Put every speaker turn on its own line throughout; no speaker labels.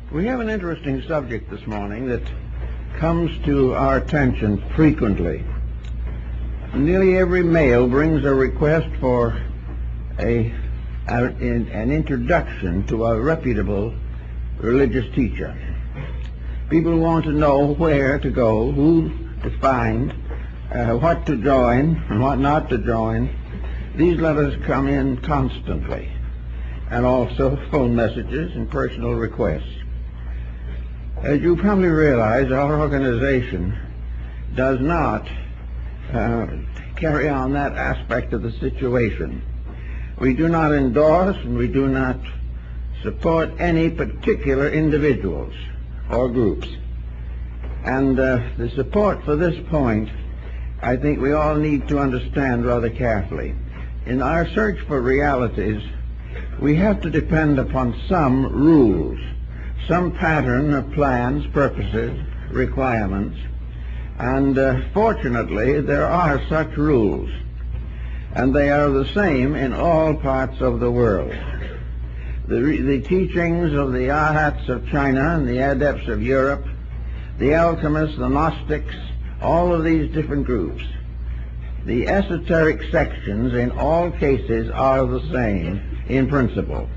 We have an interesting subject this morning that comes to our attention frequently. Nearly every male brings a request for an introduction to a reputable religious teacher. People want to know where to go, who to find, what to join and what not to join. These letters come in constantly, and also phone messages and personal requests. As you probably realize, our organization does not carry on that aspect of the situation. We do not endorse and we do not support any particular individuals or groups. And the support for this point, I think we all need to understand rather carefully. In our search for realities, we have to depend upon some rules, some pattern of plans, purposes, requirements, and fortunately there are such rules, and they are the same in all parts of the world. The teachings of the Arhats of China and the Adepts of Europe, the alchemists, the Gnostics, all of these different groups, the esoteric sections in all cases are the same in principle,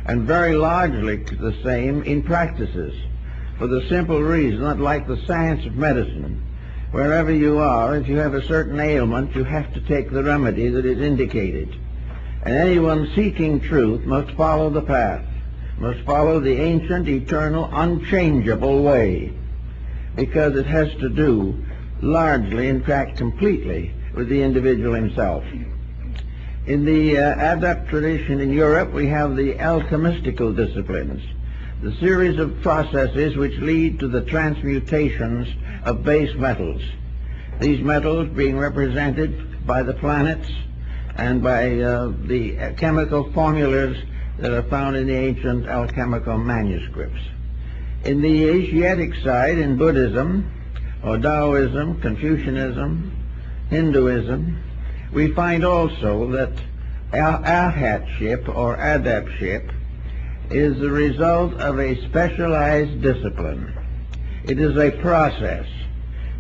and very largely the same in practices, for the simple reason that, like the science of medicine, wherever you are, if you have a certain ailment, you have to take the remedy that is indicated. And anyone seeking truth must follow the path, must follow the ancient, eternal, unchangeable way, because it has to do largely, in fact completely, with the individual himself. In the adept tradition in Europe, we have the alchemistical disciplines, the series of processes which lead to the transmutations of base metals. These metals being represented by the planets and by the chemical formulas that are found in the ancient alchemical manuscripts. In the Asiatic side, in Buddhism, or Taoism, Confucianism, Hinduism, we find also that arhatship or adeptship is the result of a specialized discipline. It is a process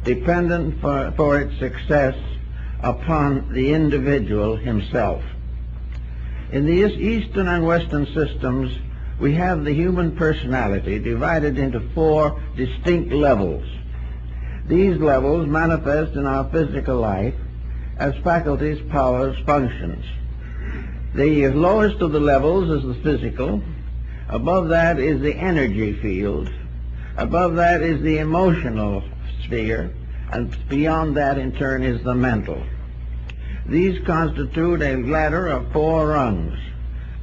dependent for its success upon the individual himself. In the Eastern and Western systems, we have the human personality divided into 4 distinct levels. These levels manifest in our physical life as faculties, powers, functions. The lowest of the levels is the physical. Above that is the energy field. Above that is the emotional sphere. And beyond that, in turn, is the mental. These constitute a ladder of 4 rungs,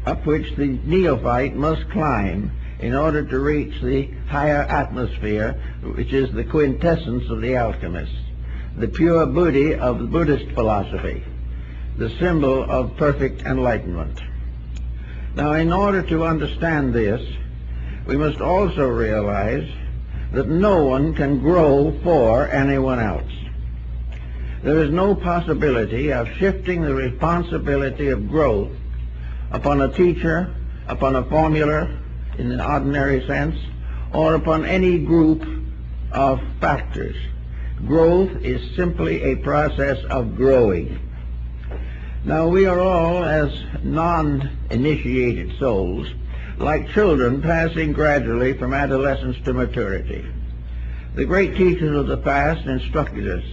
up which the neophyte must climb in order to reach the higher atmosphere, which is the quintessence of the alchemists, the pure Buddhi of the Buddhist philosophy, the symbol of perfect enlightenment. Now, in order to understand this, we must also realize that no one can grow for anyone else. There is no possibility of shifting the responsibility of growth upon a teacher, upon a formula in an ordinary sense, or upon any group of factors. Growth is simply a process of growing. Now, we are all, as non-initiated souls, like children passing gradually from adolescence to maturity. The great teachers of the past instructed us.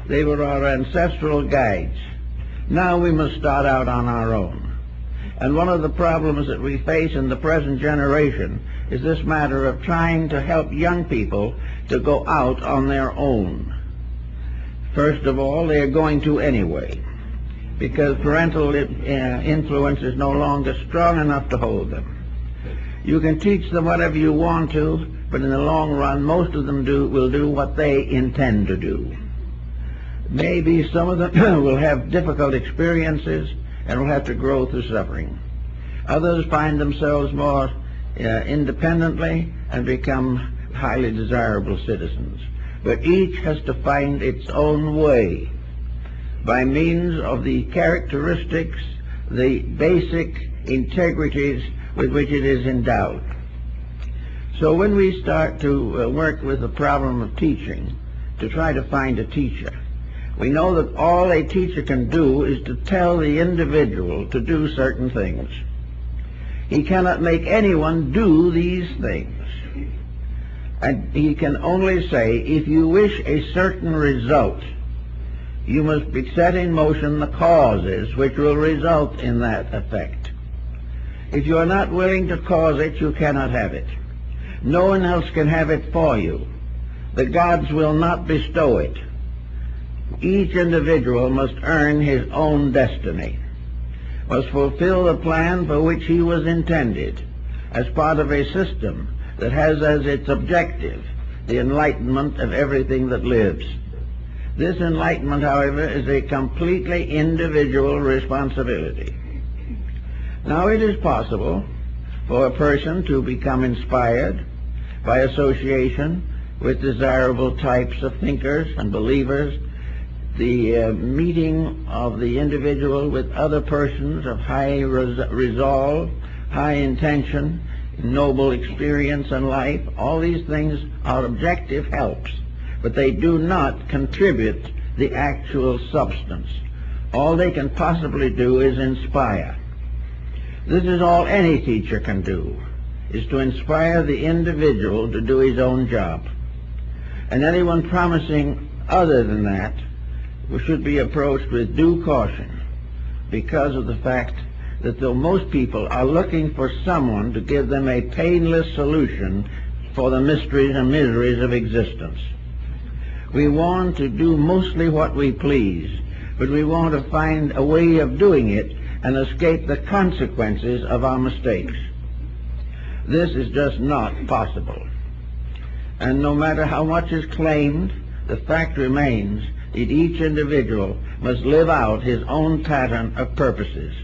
They were our ancestral guides. Now we must start out on our own. And one of the problems that we face in the present generation is this matter of trying to help young people to go out on their own. First of all, they are going to anyway, because parental influence is no longer strong enough to hold them. You can teach them whatever you want to, but in the long run, most of them will do what they intend to do. Maybe some of them will have difficult experiences and will have to grow through suffering. Others find themselves more independently and become highly desirable citizens. But each has to find its own way by means of the characteristics, the basic integrities with which it is endowed. So when we start to work with the problem of teaching, to try to find a teacher, we know that all a teacher can do is to tell the individual to do certain things. He cannot make anyone do these things. And he can only say, if you wish a certain result, you must set in motion the causes which will result in that effect. If you are not willing to cause it, you cannot have it. No one else can have it for you. The gods will not bestow it. Each individual must earn his own destiny, must fulfill the plan for which he was intended, as part of a system that has as its objective the enlightenment of everything that lives. This enlightenment, however, is a completely individual responsibility. Now, it is possible for a person to become inspired by association with desirable types of thinkers and believers, the meeting of the individual with other persons of high resolve, high intention, noble experience in life. All these things are objective helps, but they do not contribute the actual substance. All they can possibly do is inspire. This is all any teacher can do, is to inspire the individual to do his own job. And anyone promising other than that should be approached with due caution, because of the fact that though most people are looking for someone to give them a painless solution for the mysteries and miseries of existence. We want to do mostly what we please, but we want to find a way of doing it and escape the consequences of our mistakes. This is just not possible. And no matter how much is claimed, the fact remains that each individual must live out his own pattern of purposes.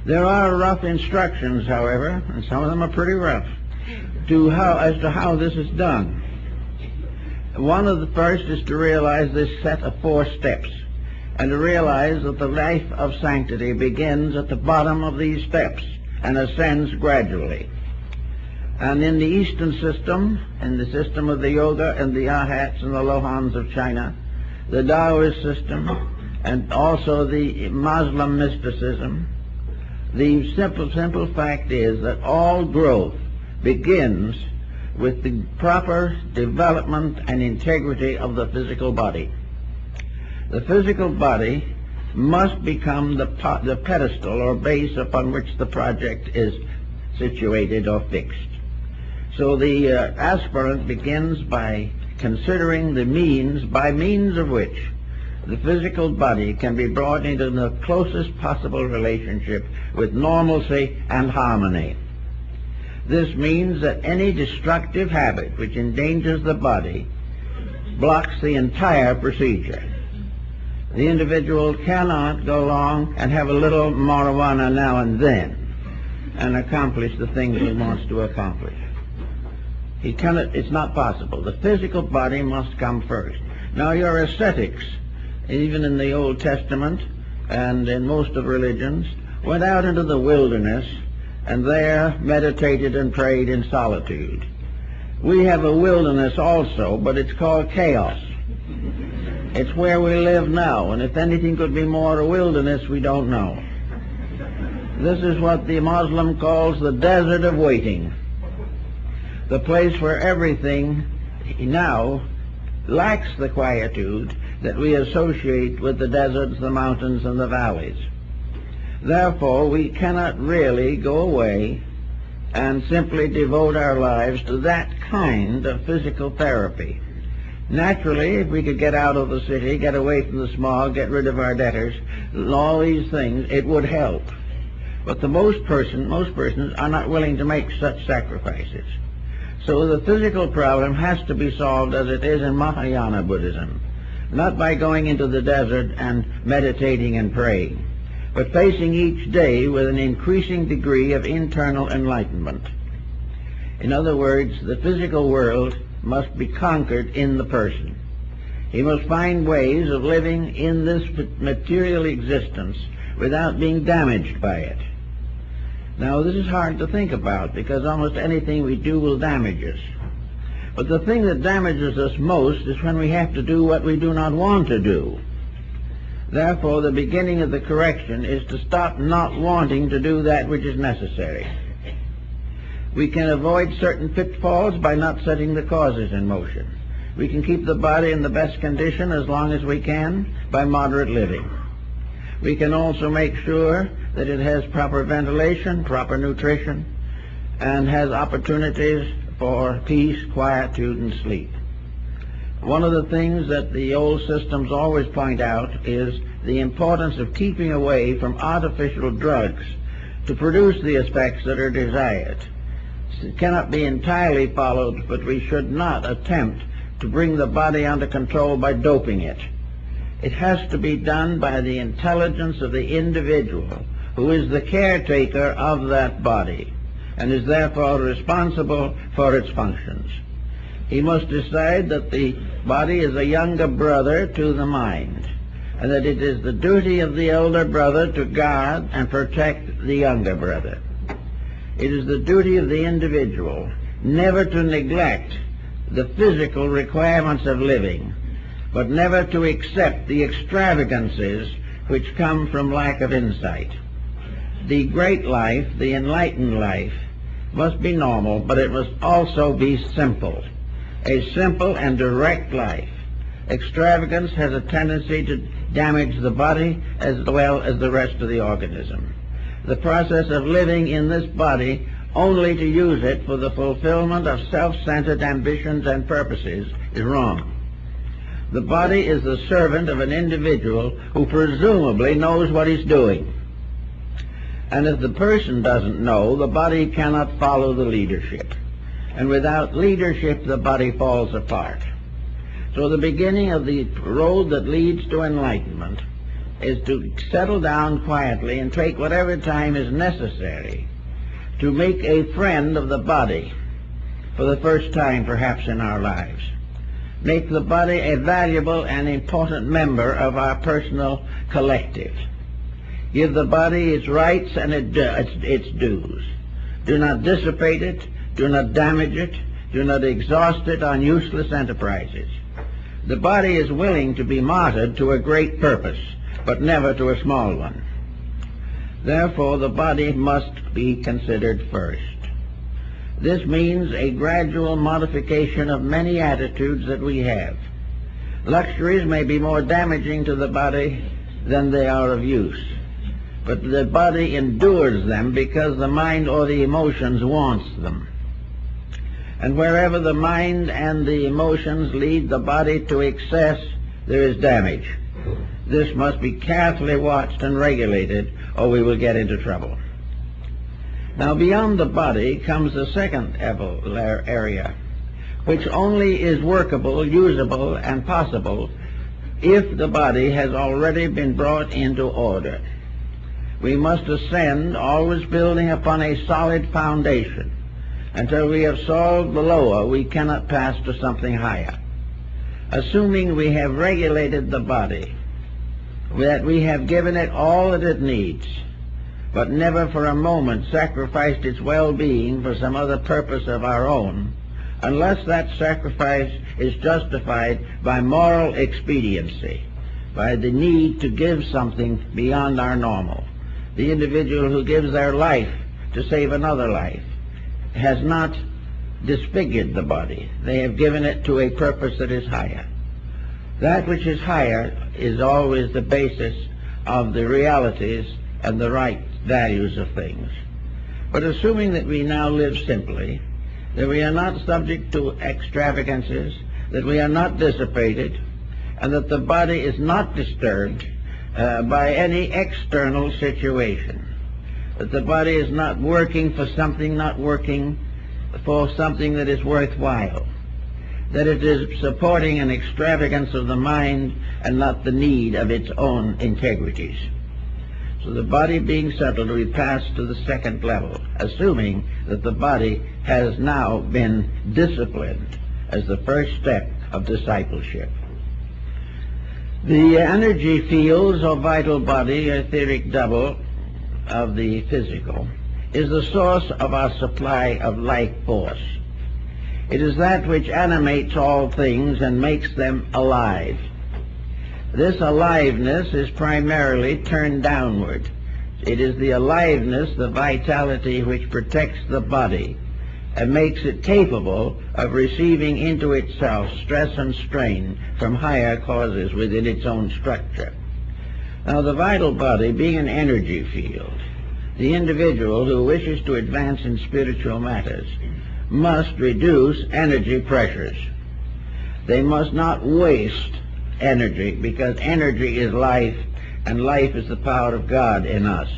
There are rough instructions, however, and some of them are pretty rough, as to how this is done. One of the first is to realize this set of 4 steps, and to realize that the life of sanctity begins at the bottom of these steps and ascends gradually. And in the Eastern system, in the system of the Yoga and the Arhats and the Lohans of China, the Taoist system, and also the Muslim mysticism, the simple fact is that all growth begins with the proper development and integrity of the physical body. The physical body must become the pedestal or base upon which the project is situated or fixed. So the aspirant begins by considering the means by means of which the physical body can be brought into the closest possible relationship with normalcy and harmony. This means that any destructive habit which endangers the body blocks the entire procedure. The individual cannot go along and have a little marijuana now and then and accomplish the things he wants to accomplish. He cannot, it's not possible. The physical body must come first. Now, your ascetics, even in the Old Testament and in most of religions, went out into the wilderness and there meditated and prayed in solitude. We have a wilderness also, but it's called chaos. It's where we live now, and if anything could be more a wilderness, we don't know. This is what the Muslim calls the desert of waiting, the place where everything now lacks the quietude that we associate with the deserts, the mountains, and the valleys. Therefore, we cannot really go away and simply devote our lives to that kind of physical therapy. Naturally, if we could get out of the city, get away from the smog, get rid of our debtors, all these things, it would help. But most persons are not willing to make such sacrifices. So the physical problem has to be solved as it is in Mahayana Buddhism, not by going into the desert and meditating and praying, but facing each day with an increasing degree of internal enlightenment. In other words, the physical world must be conquered in the person. He must find ways of living in this material existence without being damaged by it. Now, this is hard to think about because almost anything we do will damage us. But the thing that damages us most is when we have to do what we do not want to do. Therefore, the beginning of the correction is to stop not wanting to do that which is necessary. We can avoid certain pitfalls by not setting the causes in motion. We can keep the body in the best condition as long as we can by moderate living. We can also make sure that it has proper ventilation, proper nutrition, and has opportunities for peace, quietude, and sleep. One of the things that the old systems always point out is the importance of keeping away from artificial drugs to produce the effects that are desired. It cannot be entirely followed, but we should not attempt to bring the body under control by doping it. It has to be done by the intelligence of the individual who is the caretaker of that body and is therefore responsible for its functions. He must decide that the body is a younger brother to the mind, and that it is the duty of the elder brother to guard and protect the younger brother. It is the duty of the individual never to neglect the physical requirements of living, but never to accept the extravagances which come from lack of insight. The great life, the enlightened life, must be normal, but it must also be simple. A simple and direct life. Extravagance has a tendency to damage the body as well as the rest of the organism. The process of living in this body only to use it for the fulfillment of self-centered ambitions and purposes is wrong. The body is the servant of an individual who presumably knows what he's doing. And if the person doesn't know, the body cannot follow the leadership. And without leadership, the body falls apart. So the beginning of the road that leads to enlightenment is to settle down quietly and take whatever time is necessary to make a friend of the body for the first time perhaps in our lives. Make the body a valuable and important member of our personal collective. Give the body its rights and its dues. Do not dissipate it. Do not damage it. Do not exhaust it on useless enterprises. The body is willing to be martyred to a great purpose, but never to a small one. Therefore, the body must be considered first. This means a gradual modification of many attitudes that we have. Luxuries may be more damaging to the body than they are of use, but the body endures them because the mind or the emotions wants them. And wherever the mind and the emotions lead the body to excess, there is damage. This must be carefully watched and regulated, or we will get into trouble. Now, beyond the body comes the second area, which only is workable, usable, and possible if the body has already been brought into order. We must ascend, always building upon a solid foundation. Until we have solved the lower, we cannot pass to something higher. Assuming we have regulated the body, that we have given it all that it needs, but never for a moment sacrificed its well-being for some other purpose of our own, unless that sacrifice is justified by moral expediency, by the need to give something beyond our normal. The individual who gives their life to save another life has not disfigured the body. They have given it to a purpose that is higher. That which is higher is always the basis of the realities and the right values of things. But assuming that we now live simply, that we are not subject to extravagances, that we are not dissipated, and that the body is not disturbed by any external situation, that the body is not working for something, not working for something that is worthwhile, that it is supporting an extravagance of the mind and not the need of its own integrities. So the body being settled, we pass to the second level, assuming that the body has now been disciplined as the first step of discipleship. The energy fields or vital body, etheric double of the physical, is the source of our supply of life force. It is that which animates all things and makes them alive. This aliveness is primarily turned downward. It is the aliveness, the vitality, which protects the body and makes it capable of receiving into itself stress and strain from higher causes within its own structure. Now, the vital body being an energy field, the individual who wishes to advance in spiritual matters must reduce energy pressures. They must not waste energy, because energy is life, and life is the power of God in us.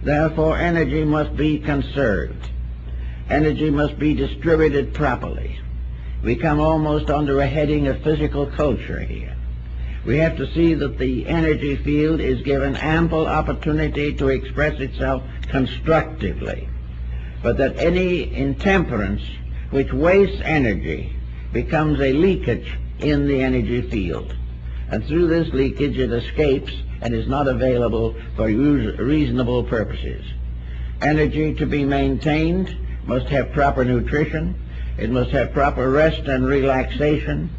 Therefore, energy must be conserved. Energy must be distributed properly. We come almost under a heading of physical culture here. We have to see that the energy field is given ample opportunity to express itself constructively, but that any intemperance which wastes energy becomes a leakage in the energy field. And through this leakage it escapes and is not available for reasonable purposes. Energy to be maintained must have proper nutrition. It must have proper rest and relaxation.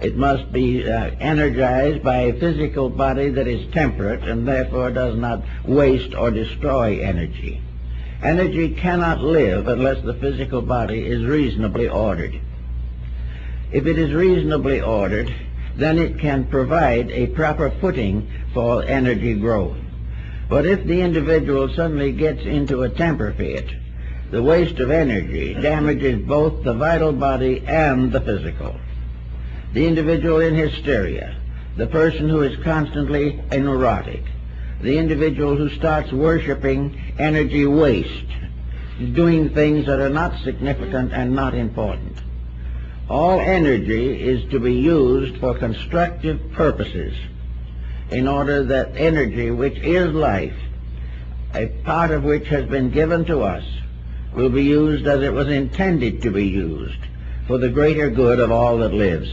It must be energized by a physical body that is temperate and therefore does not waste or destroy energy. Energy cannot live unless the physical body is reasonably ordered. If it is reasonably ordered, then it can provide a proper footing for energy growth. But if the individual suddenly gets into a temper fit, the waste of energy damages both the vital body and the physical. The individual in hysteria, the person who is constantly a neurotic, the individual who starts worshiping energy waste, doing things that are not significant and not important. All energy is to be used for constructive purposes in order that energy, which is life, a part of which has been given to us, will be used as it was intended to be used, for the greater good of all that lives.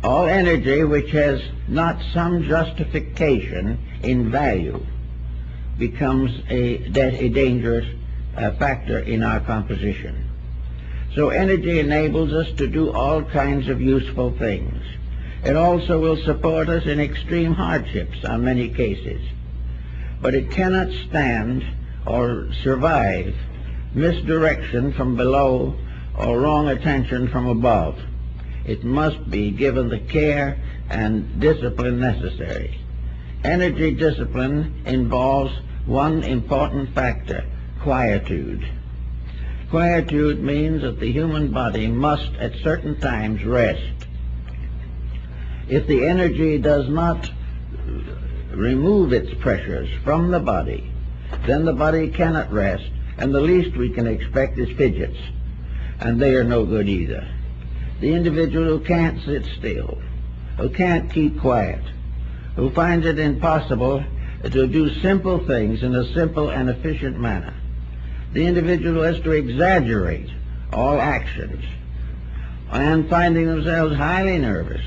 All energy which has not some justification in value becomes a dangerous factor in our composition. So energy enables us to do all kinds of useful things. It also will support us in extreme hardships on many cases. But it cannot stand or survive misdirection from below or wrong attention from above. It must be given the care and discipline necessary. Energy discipline involves one important factor: quietude. Quietude means that the human body must at certain times rest. If the energy does not remove its pressures from the body, then the body cannot rest, and the least we can expect is fidgets, and they are no good either. The individual who can't sit still, who can't keep quiet, who finds it impossible to do simple things in a simple and efficient manner, the individual who has to exaggerate all actions, and finding themselves highly nervous,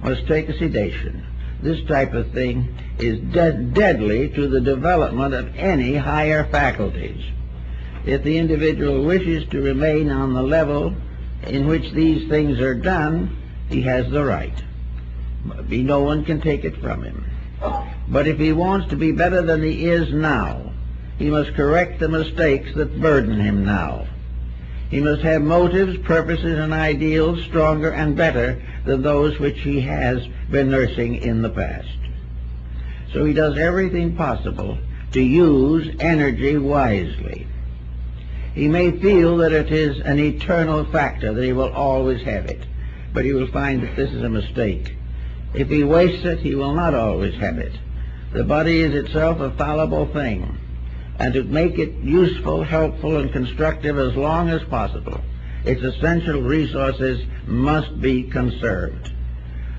must take a sedation. This type of thing is deadly to the development of any higher faculties. If the individual wishes to remain on the level in which these things are done, he has the right. No one can take it from him. But if he wants to be better than he is now, he must correct the mistakes that burden him now. He must have motives, purposes, and ideals stronger and better than those which he has been nursing in the past. So he does everything possible to use energy wisely. He may feel that it is an eternal factor, that he will always have it, but he will find that this is a mistake. If he wastes it, he will not always have it. The body is itself a fallible thing, and to make it useful, helpful, and constructive as long as possible, its essential resources must be conserved.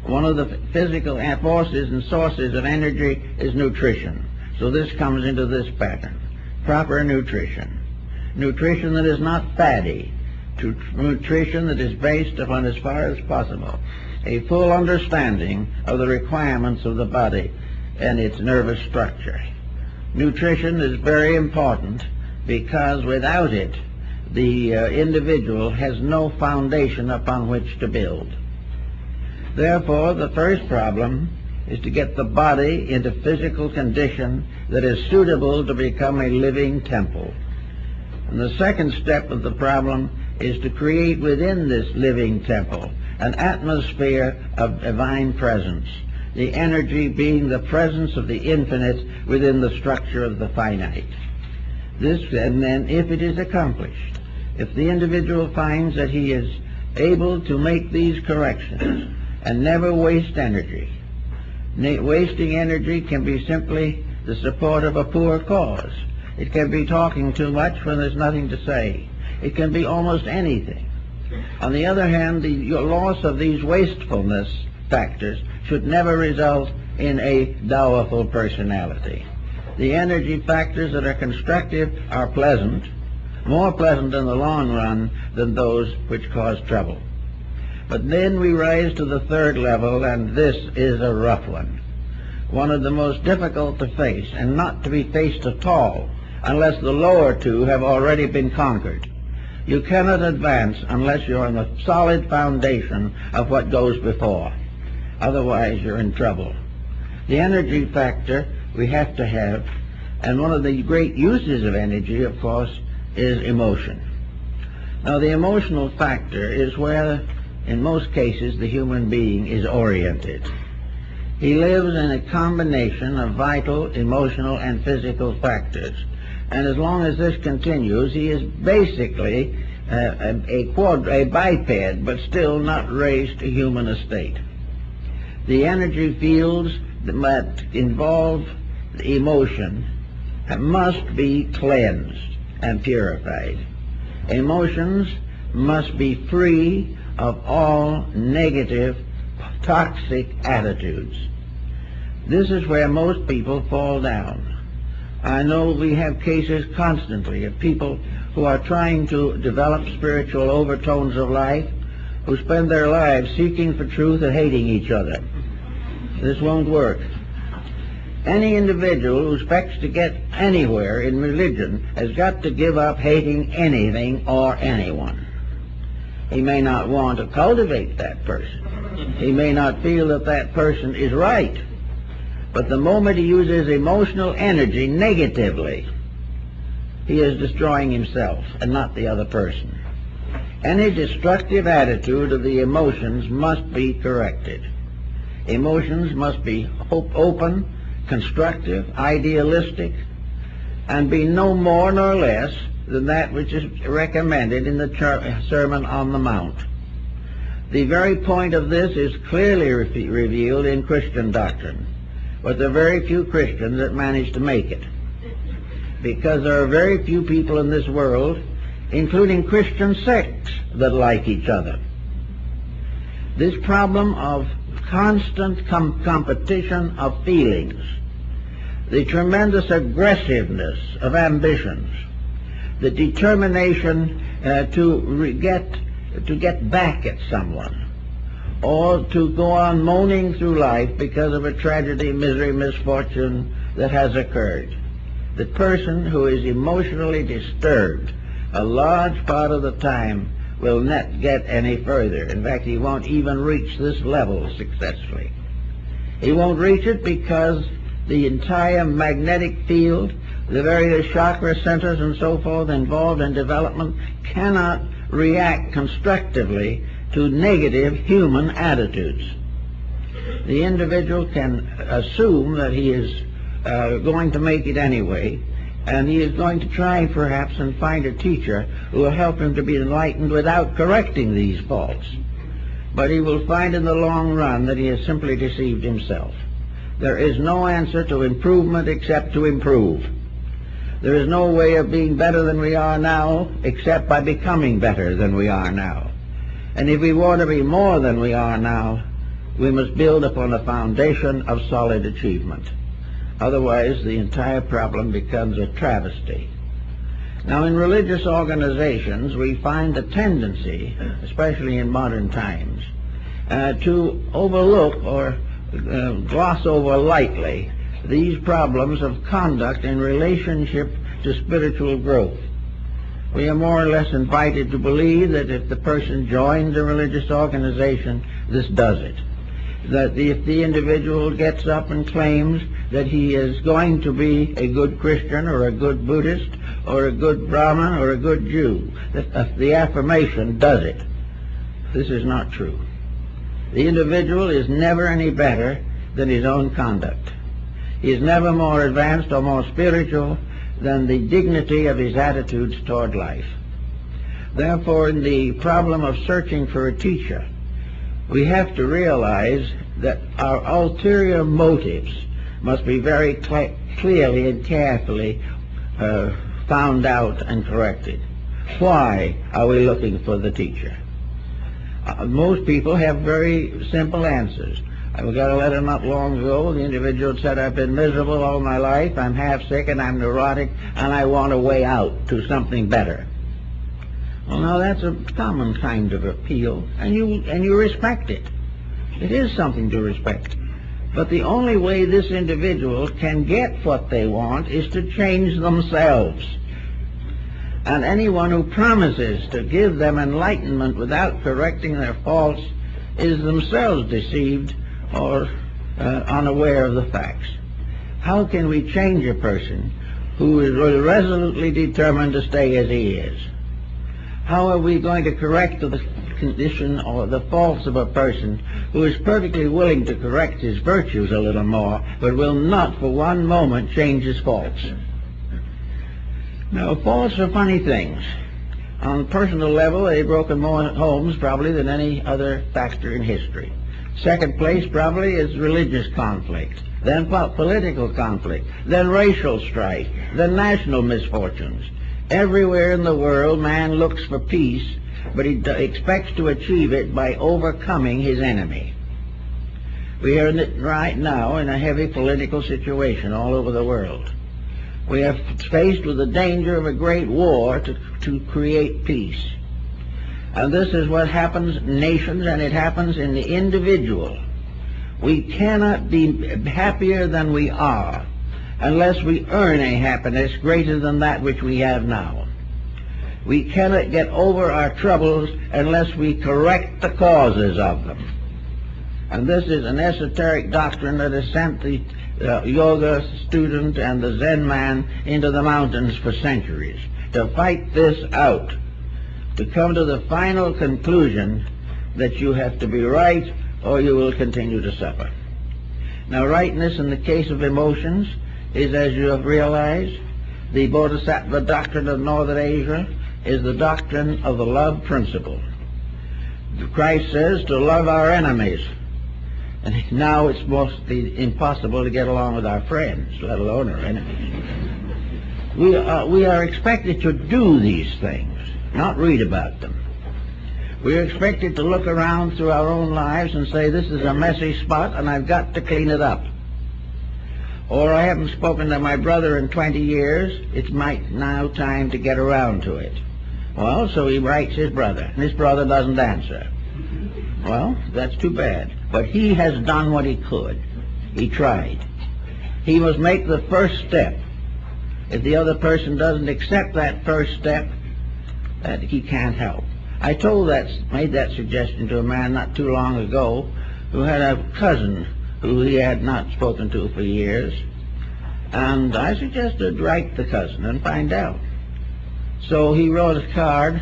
One of the physical forces and sources of energy is nutrition. So this comes into this pattern. Proper nutrition. Nutrition that is not fatty. Nutrition that is based upon, as far as possible, a full understanding of the requirements of the body and its nervous structure. Nutrition is very important because without it, the individual has no foundation upon which to build. Therefore, the first problem is to get the body into physical condition that is suitable to become a living temple. And the second step of the problem is to create within this living temple an atmosphere of divine presence, the energy being the presence of the infinite within the structure of the finite. This, and then if it is accomplished, if the individual finds that he is able to make these corrections and never waste energy, wasting energy can be simply the support of a poor cause. It can be talking too much when there's nothing to say. It can be almost anything. On the other hand, the loss of these wastefulness factors should never result in a dowerful personality. The energy factors that are constructive are pleasant, more pleasant in the long run than those which cause trouble. But then we rise to the third level, and this is a rough one of the most difficult to face, and not to be faced at all unless the lower two have already been conquered. You cannot advance unless you're on the solid foundation of what goes before. Otherwise, you're in trouble. The energy factor we have to have, and one of the great uses of energy, of course, is emotion. Now, the emotional factor is where, in most cases, the human being is oriented. He lives in a combination of vital, emotional, and physical factors. And as long as this continues, he is basically a biped, but still not raised to human estate. The energy fields that involve emotion must be cleansed and purified. Emotions must be free of all negative, toxic attitudes. This is where most people fall down. I know we have cases constantly of people who are trying to develop spiritual overtones of life, who spend their lives seeking for truth and hating each other. This won't work. Any individual who expects to get anywhere in religion has got to give up hating anything or anyone. He may not want to cultivate that person. He may not feel that that person is right. But the moment he uses emotional energy negatively, he is destroying himself and not the other person. Any destructive attitude of the emotions must be corrected. Emotions must be open, constructive, idealistic, and be no more nor less than that which is recommended in the Sermon on the Mount. The very point of this is clearly revealed in Christian doctrine, but there are very few Christians that manage to make it, because there are very few people in this world, including Christian sects, that like each other. This problem of constant competition of feelings, the tremendous aggressiveness of ambitions, the determination to get back at someone, or to go on moaning through life because of a tragedy, misery, misfortune that has occurred. The person who is emotionally disturbed a large part of the time will not get any further. In fact, he won't even reach this level successfully. He won't reach it because the entire magnetic field, the various chakra centers and so forth involved in development cannot react constructively to negative human attitudes. The individual can assume that he is going to make it anyway, and he is going to try perhaps and find a teacher who will help him to be enlightened without correcting these faults. But he will find in the long run that he has simply deceived himself. There is no answer to improvement except to improve. There is no way of being better than we are now except by becoming better than we are now. And if we want to be more than we are now, we must build upon a foundation of solid achievement. Otherwise, the entire problem becomes a travesty. Now, in religious organizations, we find a tendency, especially in modern times, to overlook or gloss over lightly these problems of conduct in relationship to spiritual growth. We are more or less invited to believe that if the person joins a religious organization, this does it. That if the individual gets up and claims that he is going to be a good Christian or a good Buddhist or a good Brahmin or a good Jew, that the affirmation does it. This is not true. The individual is never any better than his own conduct. He is never more advanced or more spiritual than the dignity of his attitudes toward life. Therefore, in the problem of searching for a teacher, we have to realize that our ulterior motives must be very clearly and carefully found out and corrected. Why are we looking for the teacher? Most people have very simple answers. I got a letter not long ago. The individual said, I've been miserable all my life, I'm half sick and I'm neurotic, and I want a way out to something better. Well, now that's a common kind of appeal, and you respect it. It is something to respect. But the only way this individual can get what they want is to change themselves. And anyone who promises to give them enlightenment without correcting their faults is themselves deceived or unaware of the facts. How can we change a person who is resolutely determined to stay as he is? How are we going to correct the condition or the faults of a person who is perfectly willing to correct his virtues a little more, but will not for one moment change his faults? Now, faults are funny things. On a personal level, they've broken more homes probably than any other factor in history. Second place probably is religious conflict, then political conflict, then racial strife, then national misfortunes. Everywhere in the world, man looks for peace, but he expects to achieve it by overcoming his enemy. We are right now in a heavy political situation all over the world. We are faced with the danger of a great war to create peace. And this is what happens in nations, and it happens in the individual. We cannot be happier than we are unless we earn a happiness greater than that which we have now. We cannot get over our troubles unless we correct the causes of them. And this is an esoteric doctrine that has sent the yoga student and the Zen man into the mountains for centuries to fight this out, to come to the final conclusion that you have to be right or you will continue to suffer. Now, rightness in the case of emotions is, as you have realized, the Bodhisattva doctrine of Northern Asia is the doctrine of the love principle. Christ says to love our enemies. And now it's mostly impossible to get along with our friends, let alone our enemies. We are expected to do these things, not read about them. We are expected to look around through our own lives and say, this is a messy spot and I've got to clean it up. Or I haven't spoken to my brother in 20 years, it's now time to get around to it. Well, so he writes his brother, and his brother doesn't answer. Well, that's too bad. But he has done what he could. He tried. He must make the first step. If the other person doesn't accept that first step, that he can't help. I made that suggestion to a man not too long ago who had a cousin who he had not spoken to for years. And I suggested write the cousin and find out. So he wrote a card.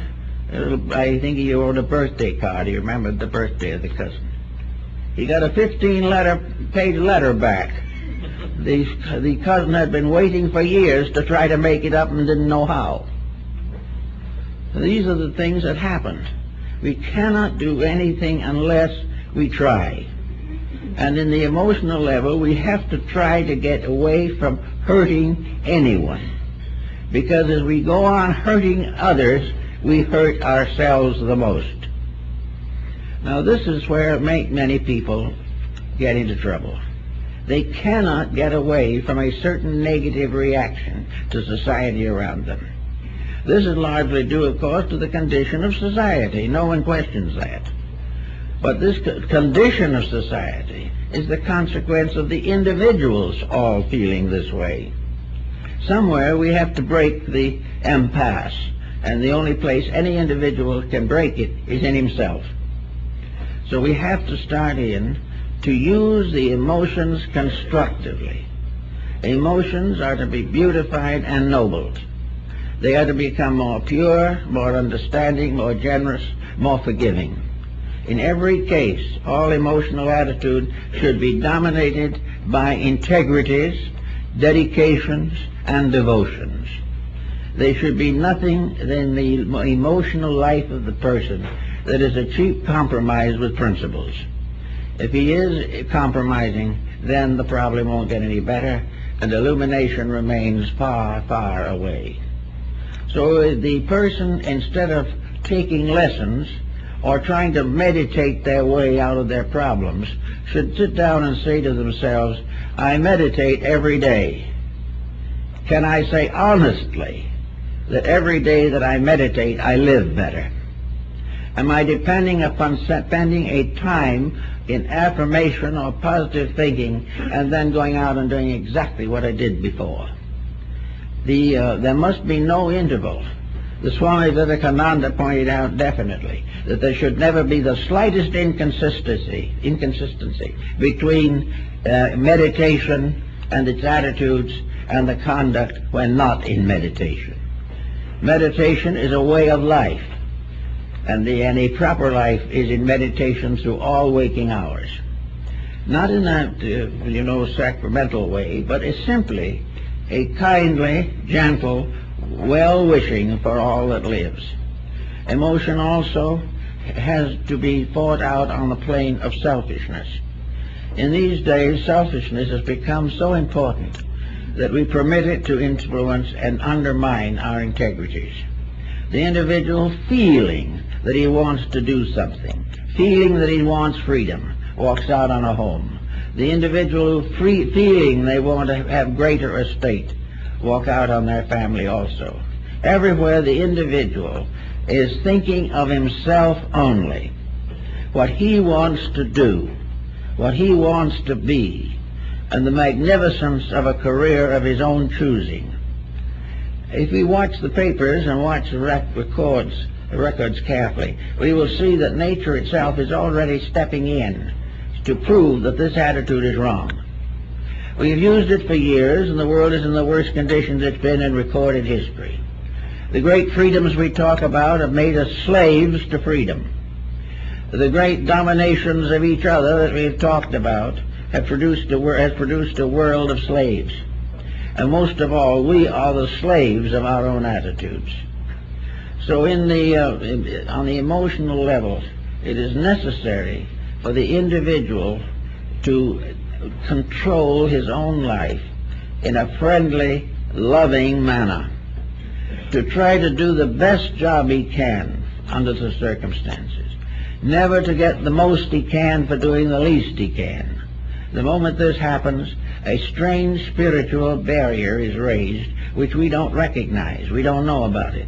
I think he wrote a birthday card. He remembered the birthday of the cousin. He got a 15-page letter back. The cousin had been waiting for years to try to make it up and didn't know how. These are the things that happen. We cannot do anything unless we try. And in the emotional level, we have to try to get away from hurting anyone. Because as we go on hurting others, we hurt ourselves the most. Now this is where many people get into trouble. They cannot get away from a certain negative reaction to society around them. This is largely due, of course, to the condition of society. No one questions that. But this condition of society is the consequence of the individuals all feeling this way. Somewhere we have to break the impasse, and the only place any individual can break it is in himself. So we have to start in to use the emotions constructively. Emotions are to be beautified and nobled. They are to become more pure, more understanding, more generous, more forgiving. In every case, all emotional attitude should be dominated by integrities, dedications, and devotions. There should be nothing in the emotional life of the person that is a cheap compromise with principles. If he is compromising, then the problem won't get any better, and illumination remains far, far away. So the person, instead of taking lessons or trying to meditate their way out of their problems, should sit down and say to themselves, I meditate every day. Can I say honestly that every day that I meditate, I live better? Am I depending upon spending a time in affirmation or positive thinking and then going out and doing exactly what I did before? There must be no interval. The Swami Vivekananda pointed out definitely that there should never be the slightest inconsistency between meditation and its attitudes and the conduct when not in meditation. Meditation is a way of life, and a proper life is in meditation through all waking hours. Not in that, sacramental way, but it's simply a kindly, gentle, well-wishing for all that lives. Emotion also has to be fought out on the plane of selfishness. In these days, selfishness has become so important that we permit it to influence and undermine our integrities. The individual feeling that he wants to do something, feeling that he wants freedom, walks out on a home. The individual feeling they want to have greater estate, walk out on their family also. Everywhere the individual is thinking of himself only, what he wants to do, what he wants to be, and the magnificence of a career of his own choosing. If we watch the papers and watch the records carefully, we will see that nature itself is already stepping in to prove that this attitude is wrong. We've used it for years, and the world is in the worst conditions it's been in recorded history. The great freedoms we talk about have made us slaves to freedom. The great dominations of each other that we've talked about has produced a world of slaves. And most of all, we are the slaves of our own attitudes. So on the emotional level, it is necessary for the individual to control his own life in a friendly, loving manner, to try to do the best job he can under the circumstances, never to get the most he can for doing the least he can. The moment this happens, a strange spiritual barrier is raised which we don't recognize, we don't know about it,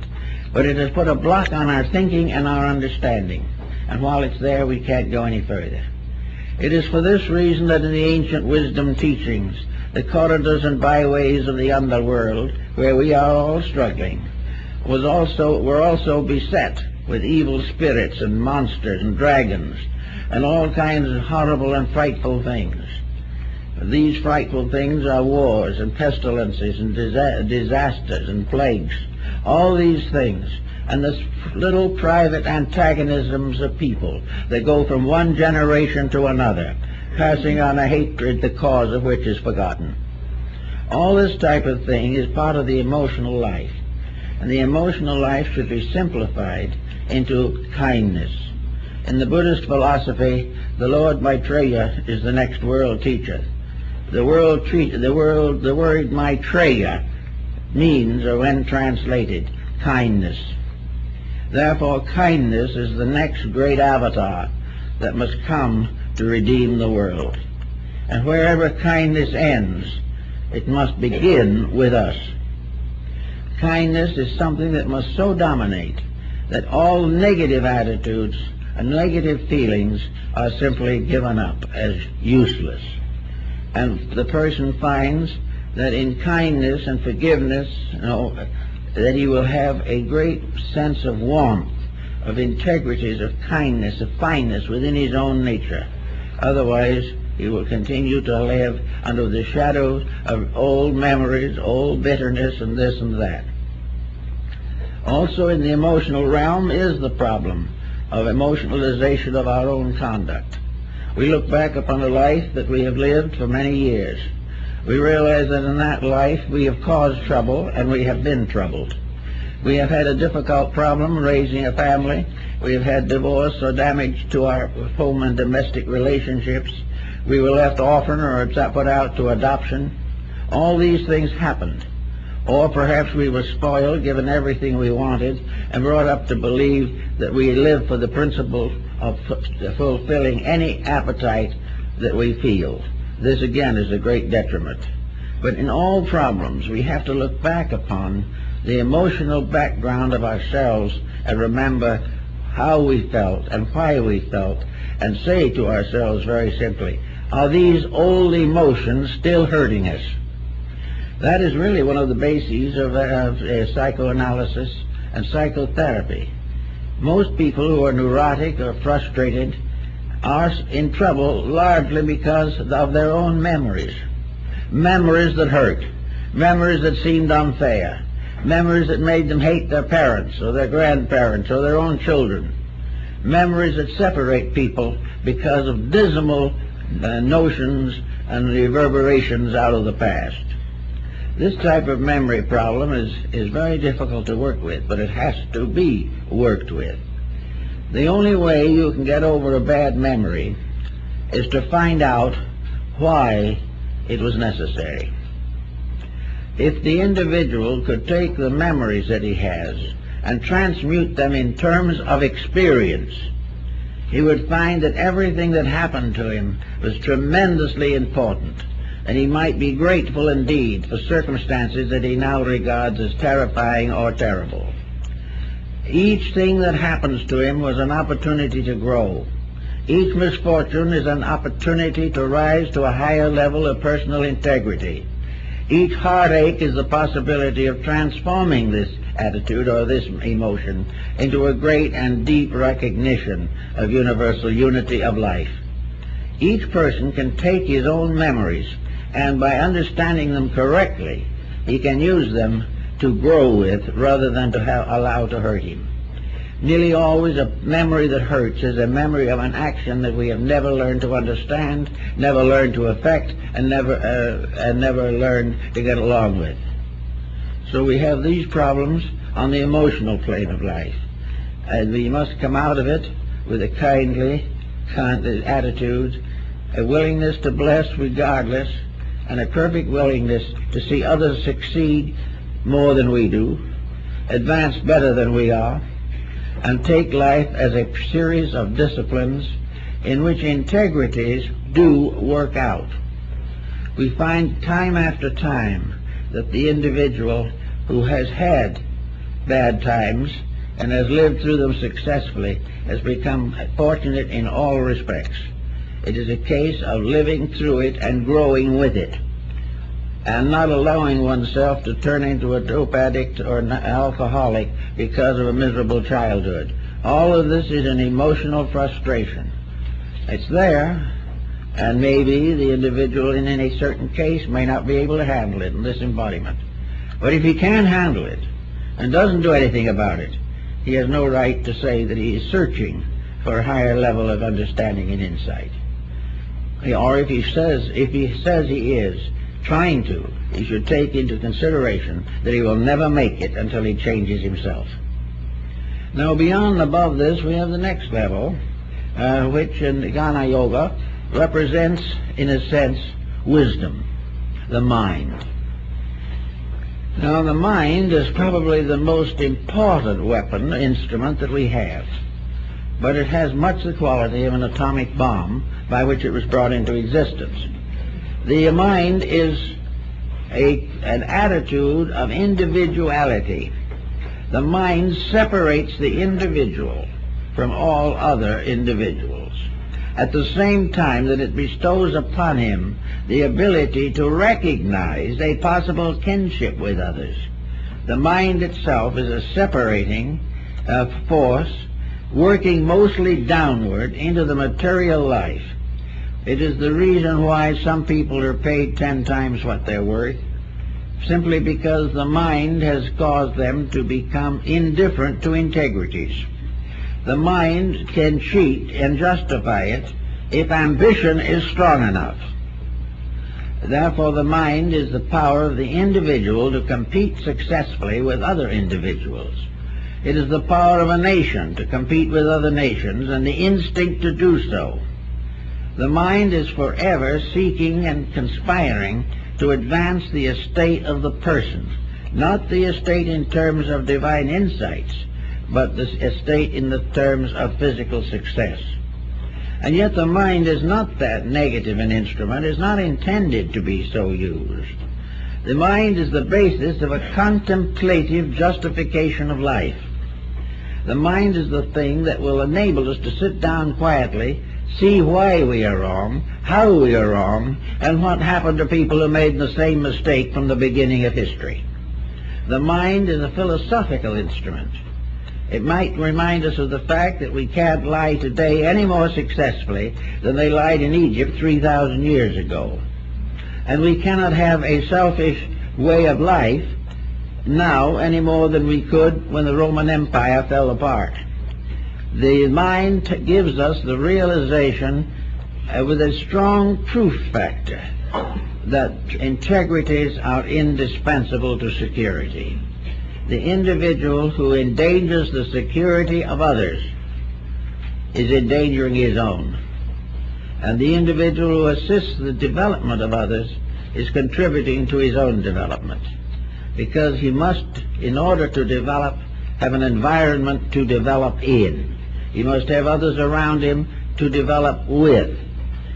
but it has put a block on our thinking and our understanding, and while it's there we can't go any further. It is for this reason that in the ancient wisdom teachings, the corridors and byways of the underworld, where we are all struggling, were also beset with evil spirits and monsters and dragons and all kinds of horrible and frightful things. These frightful things are wars and pestilences and disasters and plagues, all these things, and the little private antagonisms of people that go from one generation to another, passing on a hatred the cause of which is forgotten. All this type of thing is part of the emotional life, and the emotional life should be simplified into kindness. In the Buddhist philosophy, the Lord Maitreya is the next world teacher. The word Maitreya means, or when translated, kindness. Therefore, kindness is the next great avatar that must come to redeem the world. And wherever kindness ends, it must begin with us. Kindness is something that must so dominate that all negative attitudes and negative feelings are simply given up as useless. And the person finds that in kindness and forgiveness, that he will have a great sense of warmth, of integrities, of kindness, of fineness within his own nature. Otherwise, he will continue to live under the shadows of old memories, old bitterness, and this and that. Also in the emotional realm is the problem of emotionalization of our own conduct. We look back upon a life that we have lived for many years. We realize that in that life we have caused trouble and we have been troubled. We have had a difficult problem raising a family. We have had divorce or damage to our home and domestic relationships. We were left orphan or put out to adoption. All these things happened. Or perhaps we were spoiled, given everything we wanted, and brought up to believe that we live for the principle of fulfilling any appetite that we feel. This again is a great detriment. But in all problems we have to look back upon the emotional background of ourselves and remember how we felt and why we felt, and say to ourselves very simply, are these old emotions still hurting us? That is really one of the bases of psychoanalysis and psychotherapy. Most people who are neurotic or frustrated are in trouble largely because of their own memories. Memories that hurt, memories that seemed unfair, memories that made them hate their parents or their grandparents or their own children, memories that separate people because of dismal notions and reverberations out of the past. This type of memory problem is very difficult to work with, but it has to be worked with. The only way you can get over a bad memory is to find out why it was necessary. If the individual could take the memories that he has and transmute them in terms of experience, he would find that everything that happened to him was tremendously important, and he might be grateful indeed for circumstances that he now regards as terrifying or terrible. Each thing that happens to him was an opportunity to grow. Each misfortune is an opportunity to rise to a higher level of personal integrity. Each heartache is the possibility of transforming this attitude or this emotion into a great and deep recognition of universal unity of life. Each person can take his own memories, and by understanding them correctly, he can use them to grow with rather than to allow to hurt him. Nearly always a memory that hurts is a memory of an action that we have never learned to understand, never learned to affect, and never learned to get along with. So we have these problems on the emotional plane of life, and we must come out of it with a kindly attitude, a willingness to bless regardless, and a perfect willingness to see others succeed more than we do, advance better than we are, and take life as a series of disciplines in which integrities do work out. We find time after time that the individual who has had bad times and has lived through them successfully has become fortunate in all respects. It is a case of living through it and growing with it, and not allowing oneself to turn into a dope addict or an alcoholic because of a miserable childhood. All of this is an emotional frustration. It's there, and maybe the individual in any certain case may not be able to handle it in this embodiment. But if he can handle it and doesn't do anything about it, he has no right to say that he is searching for a higher level of understanding and insight. Or if he says he is trying to, he should take into consideration that he will never make it until he changes himself. Now beyond and above this, we have the next level, which in Jnana Yoga represents, in a sense, wisdom, the mind. Now the mind is probably the most important weapon, instrument that we have, but it has much the quality of an atomic bomb by which it was brought into existence. The mind is an attitude of individuality. The mind separates the individual from all other individuals. at the same time that it bestows upon him the ability to recognize a possible kinship with others. The mind itself is a separating force working mostly downward into the material life. It is the reason why some people are paid 10 times what they're worth, simply because the mind has caused them to become indifferent to integrities. The mind can cheat and justify it if ambition is strong enough. Therefore, the mind is the power of the individual to compete successfully with other individuals. It is the power of a nation to compete with other nations and the instinct to do so. The mind is forever seeking and conspiring to advance the estate of the person, not the estate in terms of divine insights, but the estate in the terms of physical success. And yet the mind is not that negative an instrument, is not intended to be so used. The mind is the basis of a contemplative justification of life. The mind is the thing that will enable us to sit down quietly, see why we are wrong, how we are wrong, and what happened to people who made the same mistake from the beginning of history. The mind is a philosophical instrument. It might remind us of the fact that we can't lie today any more successfully than they lied in Egypt 3,000 years ago. And we cannot have a selfish way of life now any more than we could when the Roman Empire fell apart. The mind gives us the realization with a strong proof factor that integrities are indispensable to security. The individual who endangers the security of others is endangering his own. And the individual who assists the development of others is contributing to his own development. Because he must, in order to develop, have an environment to develop in. He must have others around him to develop with.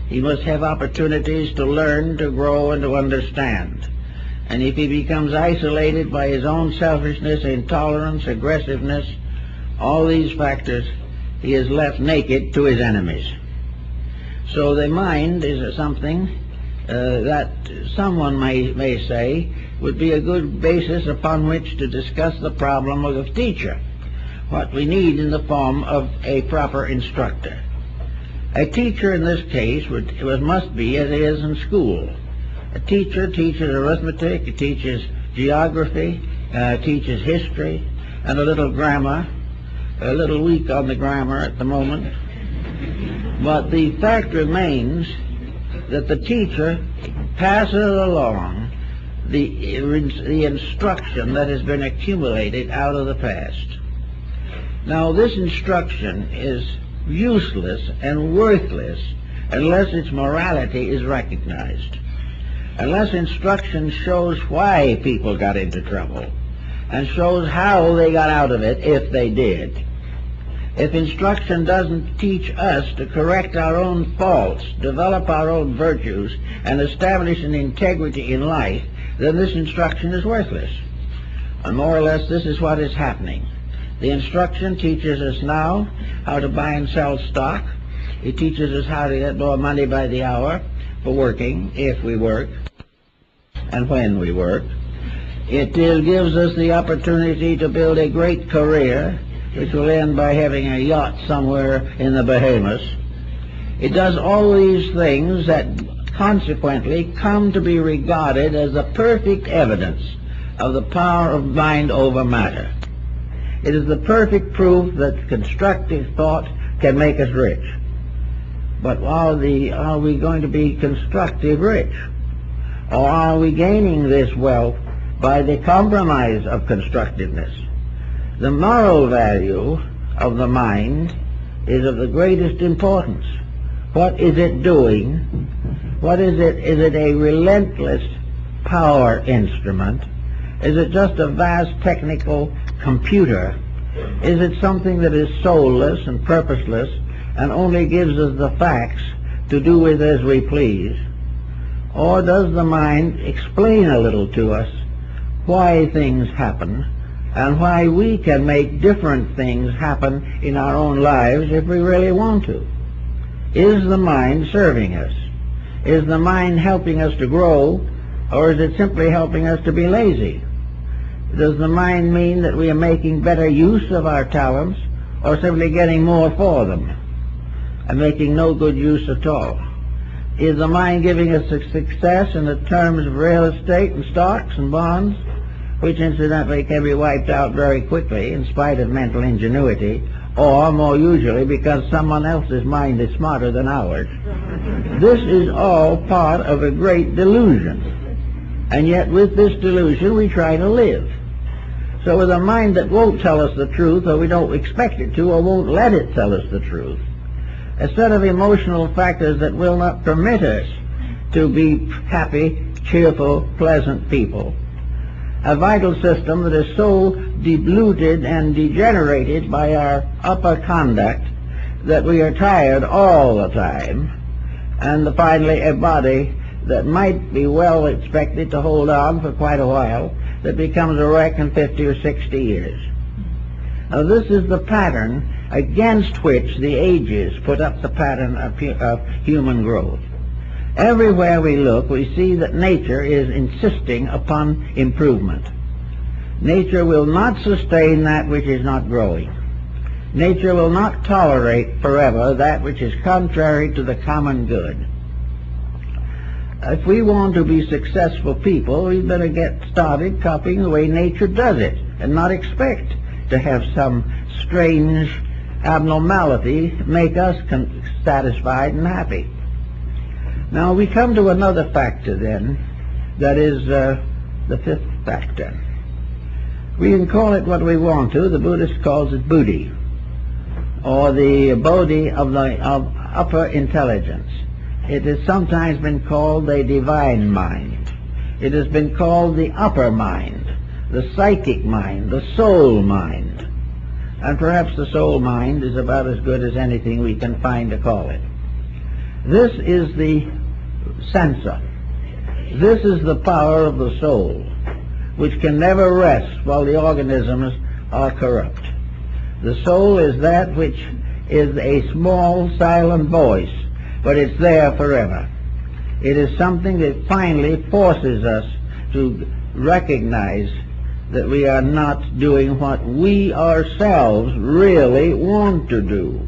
He must have opportunities to learn, to grow, and to understand. And if he becomes isolated by his own selfishness, intolerance, aggressiveness, all these factors, he is left naked to his enemies. So the mind is something that someone may say would be a good basis upon which to discuss the problem of a teacher, what we need in the form of a proper instructor. A teacher in this case must be as it is in school. A teacher teaches arithmetic, he teaches geography, teaches history, and a little grammar. A little weak on the grammar at the moment. But the fact remains that the teacher passes along the instruction that has been accumulated out of the past. Now, this instruction is useless and worthless unless its morality is recognized. Unless instruction shows why people got into trouble and shows how they got out of it if they did. If instruction doesn't teach us to correct our own faults, develop our own virtues, and establish an integrity in life, then this instruction is worthless. And more or less this is what is happening. The instruction teaches us now how to buy and sell stock. It teaches us how to get more money by the hour for working, if we work, and when we work. It gives us the opportunity to build a great career, which will end by having a yacht somewhere in the Bahamas. It does all these things that consequently come to be regarded as the perfect evidence of the power of mind over matter. It is the perfect proof that constructive thought can make us rich. But are we going to be constructive rich? Or are we gaining this wealth by the compromise of constructiveness? The moral value of the mind is of the greatest importance. What is it doing? What is it? Is it a relentless power instrument? Is it just a vast technical computer? Is it something that is soulless and purposeless and only gives us the facts to do with as we please? Or does the mind explain a little to us why things happen and why we can make different things happen in our own lives if we really want to? Is the mind serving us? Is the mind helping us to grow, or is it simply helping us to be lazy? Does the mind mean that we are making better use of our talents, or simply getting more for them and making no good use at all? Is the mind giving us a success in the terms of real estate and stocks and bonds, which incidentally can be wiped out very quickly in spite of mental ingenuity, or more usually because someone else's mind is smarter than ours? This is all part of a great delusion, and yet with this delusion we try to live. So with a mind that won't tell us the truth, or we don't expect it to, or won't let it tell us the truth, a set of emotional factors that will not permit us to be happy, cheerful, pleasant people, a vital system that is so diluted and degenerated by our upper conduct that we are tired all the time, and finally a body that might be well expected to hold on for quite a while, that becomes a wreck in 50 or 60 years. Now this is the pattern against which the ages put up the pattern of human growth. Everywhere we look, we see that nature is insisting upon improvement. Nature will not sustain that which is not growing. Nature will not tolerate forever that which is contrary to the common good. If we want to be successful people, we better get started copying the way nature does it, and not expect to have some strange abnormality make us satisfied and happy. Now we come to another factor then, that is the fifth factor. We can call it what we want to. The Buddhist calls it Buddhi, or the Bodhi of upper intelligence. It has sometimes been called the divine mind. It has been called the upper mind, the psychic mind, the soul mind. And perhaps the soul mind is about as good as anything we can find to call it. This is the censor. This is the power of the soul, which can never rest while the organisms are corrupt. The soul is that which is a small silent voice, but it's there forever. It is something that finally forces us to recognize that we are not doing what we ourselves really want to do,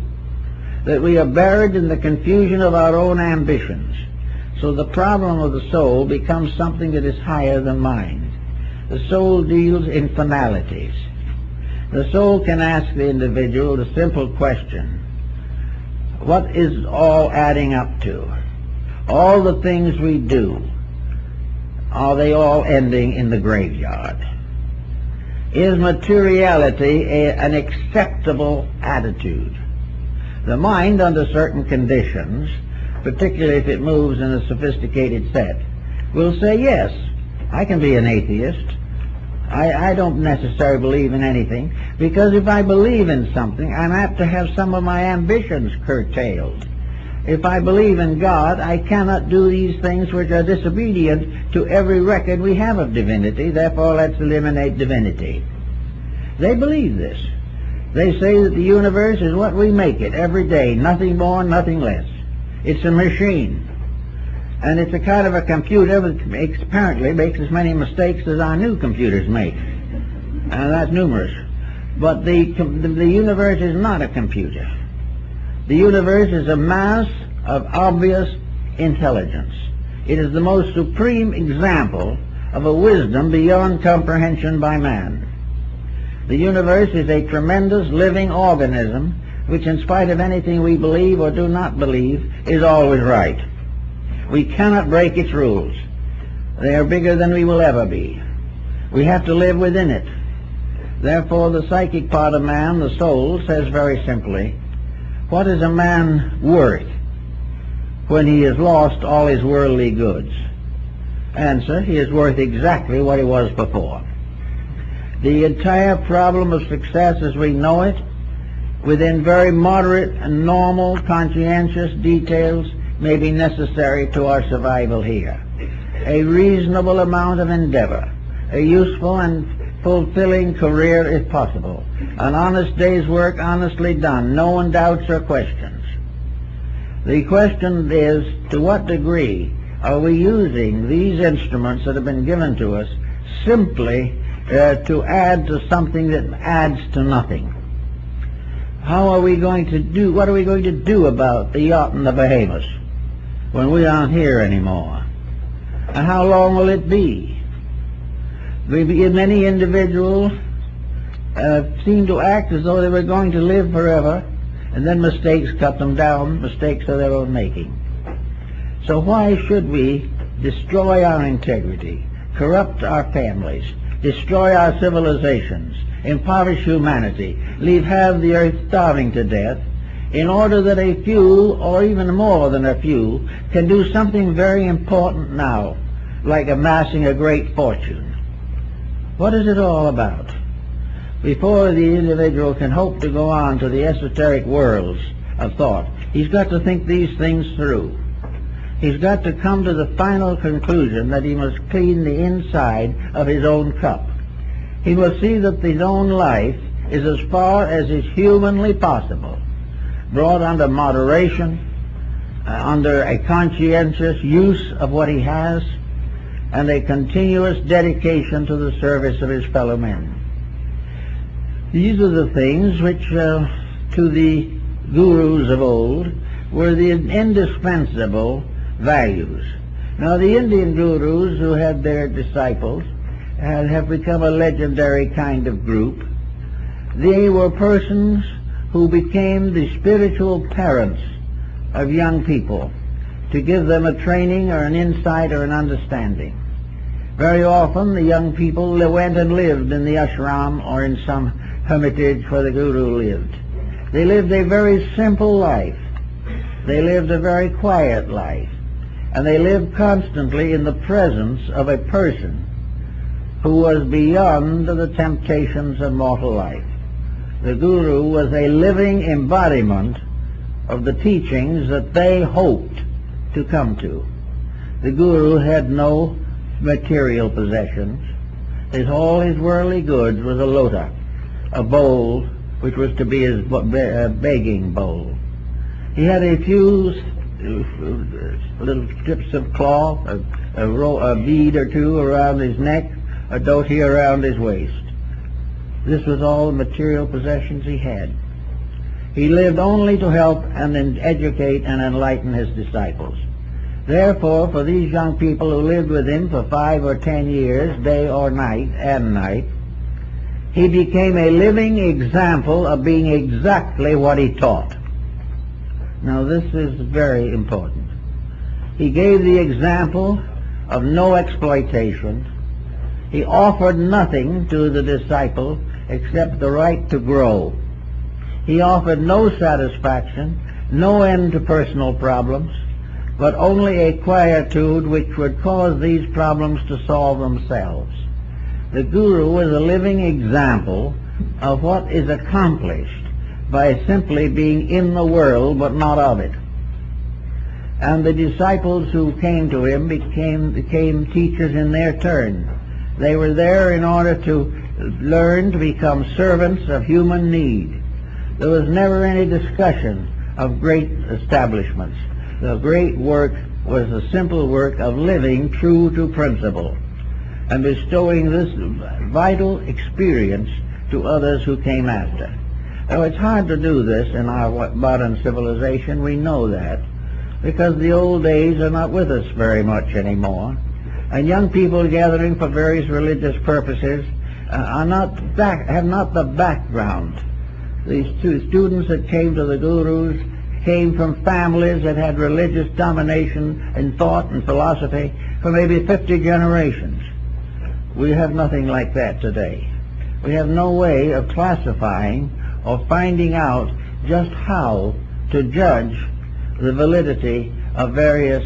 that we are buried in the confusion of our own ambitions. So the problem of the soul becomes something that is higher than mind. The soul deals in finalities. The soul can ask the individual the simple question: what is all adding up to? All the things we do, are they all ending in the graveyard? Is materiality an acceptable attitude? The mind, under certain conditions, particularly if it moves in a sophisticated set, will say, yes, I can be an atheist. I don't necessarily believe in anything, because if I believe in something, I'm apt to have some of my ambitions curtailed. If I believe in God, I cannot do these things which are disobedient to every record we have of divinity, therefore let's eliminate divinity. They believe this. They say that the universe is what we make it every day, nothing more, nothing less. It's a machine. And it's a kind of a computer that apparently makes as many mistakes as our new computers make. And that's numerous. But the universe is not a computer. The universe is a mass of obvious intelligence. It is the most supreme example of a wisdom beyond comprehension by man. The universe is a tremendous living organism which, in spite of anything we believe or do not believe, is always right. We cannot break its rules. They are bigger than we will ever be. We have to live within it. Therefore, the psychic part of man, the soul, says very simply, what is a man worth when he has lost all his worldly goods? Answer, he is worth exactly what he was before. The entire problem of success as we know it, within very moderate and normal conscientious details, may be necessary to our survival here. A reasonable amount of endeavor, a useful and fulfilling career if possible, an honest day's work honestly done, no one doubts or questions. The question is, to what degree are we using these instruments that have been given to us simply to add to something that adds to nothing? How are we going to do, what are we going to do about the yacht and the Bahamas when we aren't here anymore? And how long will it be? Many individuals seem to act as though they were going to live forever, and then mistakes cut them down, mistakes of their own making. So why should we destroy our integrity, corrupt our families, destroy our civilizations, impoverish humanity, leave half the earth starving to death, in order that a few, or even more than a few, can do something very important now, like amassing a great fortune? What is it all about? Before the individual can hope to go on to the esoteric worlds of thought, he's got to think these things through. He's got to come to the final conclusion that he must clean the inside of his own cup. He must see that his own life is as far as is humanly possible, brought under moderation, under a conscientious use of what he has, and a continuous dedication to the service of his fellow men. These are the things which, to the gurus of old, were the indispensable values. Now, the Indian gurus who had their disciples have become a legendary kind of group. They were persons who became the spiritual parents of young people to give them a training or an insight or an understanding. Very often the young people went and lived in the ashram or in some hermitage where the guru lived. They lived a very simple life. They lived a very quiet life. And they lived constantly in the presence of a person who was beyond the temptations of mortal life. The guru was a living embodiment of the teachings that they hoped to come to. The guru had no material possessions. All his worldly goods was a lota, a bowl which was to be his begging bowl. He had a few little strips of cloth, a bead or two around his neck, a dhoti around his waist. This was all the material possessions he had. He lived only to help and educate and enlighten his disciples. Therefore, for these young people who lived with him for 5 or 10 years, day or night and night, he became a living example of being exactly what he taught. Now, this is very important. He gave the example of no exploitation. He offered nothing to the disciple except the right to grow. He offered no satisfaction, no end to personal problems, but only a quietude which would cause these problems to solve themselves. The guru was a living example of what is accomplished by simply being in the world but not of it. And the disciples who came to him became teachers in their turn. They were there in order to learn to become servants of human need. There was never any discussion of great establishments. The great work was the simple work of living true to principle and bestowing this vital experience to others who came after. Now, it's hard to do this in our modern civilization. We know that, because the old days are not with us very much anymore, and young people gathering for various religious purposes have not the background. These two students that came to the gurus came from families that had religious domination in thought and philosophy for maybe 50 generations. We have nothing like that today. We have no way of classifying or finding out just how to judge the validity of various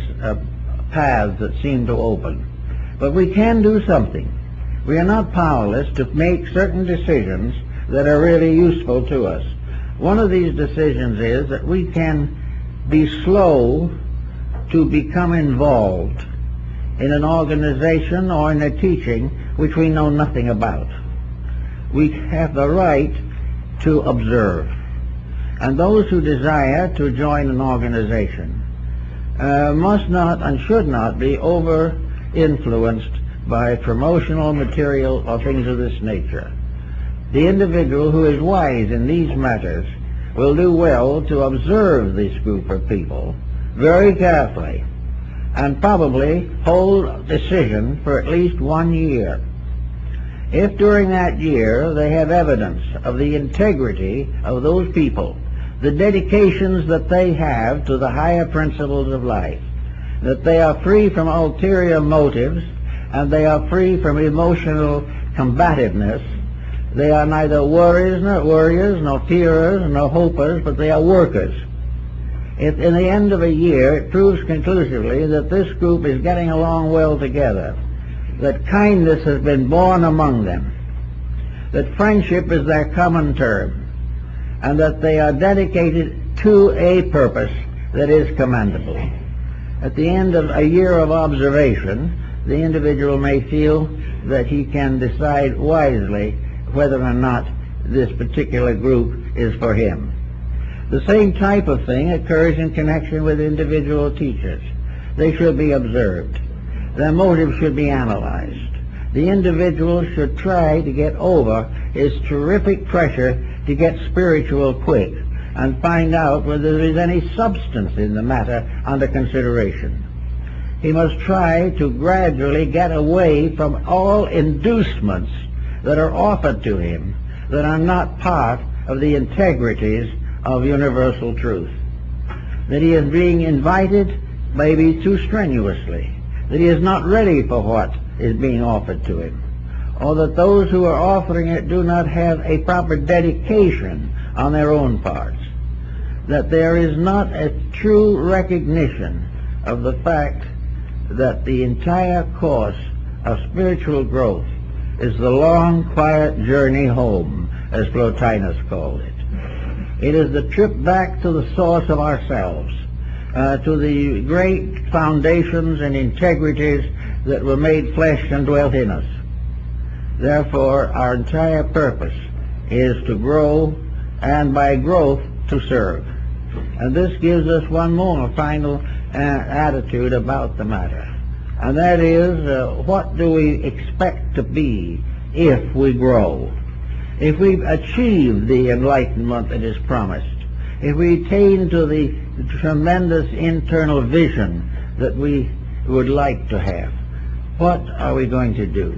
paths that seem to open. But we can do something. We are not powerless to make certain decisions that are really useful to us. One of these decisions is that we can be slow to become involved in an organization or in a teaching which we know nothing about. We have the right to observe. And those who desire to join an organization must not and should not be over-influenced by promotional material or things of this nature. The individual who is wise in these matters will do well to observe this group of people very carefully and probably hold decision for at least 1 year. If during that year they have evidence of the integrity of those people, the dedications that they have to the higher principles of life, that they are free from ulterior motives, and they are free from emotional combativeness, they are neither worriers, nor fearers, nor hopers, but they are workers. If in the end of a year it proves conclusively that this group is getting along well together, that kindness has been born among them, that friendship is their common term, and that they are dedicated to a purpose that is commendable. At the end of a year of observation, the individual may feel that he can decide wisely whether or not this particular group is for him. The same type of thing occurs in connection with individual teachers. They should be observed. Their motives should be analyzed. The individual should try to get over his terrific pressure to get spiritual quick and find out whether there is any substance in the matter under consideration. He must try to gradually get away from all inducements that are offered to him that are not part of the integrities of universal truth. That he is being invited maybe too strenuously, that he is not ready for what is being offered to him, or that those who are offering it do not have a proper dedication on their own parts, that there is not a true recognition of the fact that the entire course of spiritual growth is the long, quiet journey home, as Plotinus called it. It is the trip back to the source of ourselves, to the great foundations and integrities that were made flesh and dwelt in us. Therefore, our entire purpose is to grow, and by growth, to serve. And this gives us one more final attitude about the matter. And that is, what do we expect to be if we grow? If we achieve the enlightenment that is promised, if we attain to the tremendous internal vision that we would like to have, what are we going to do?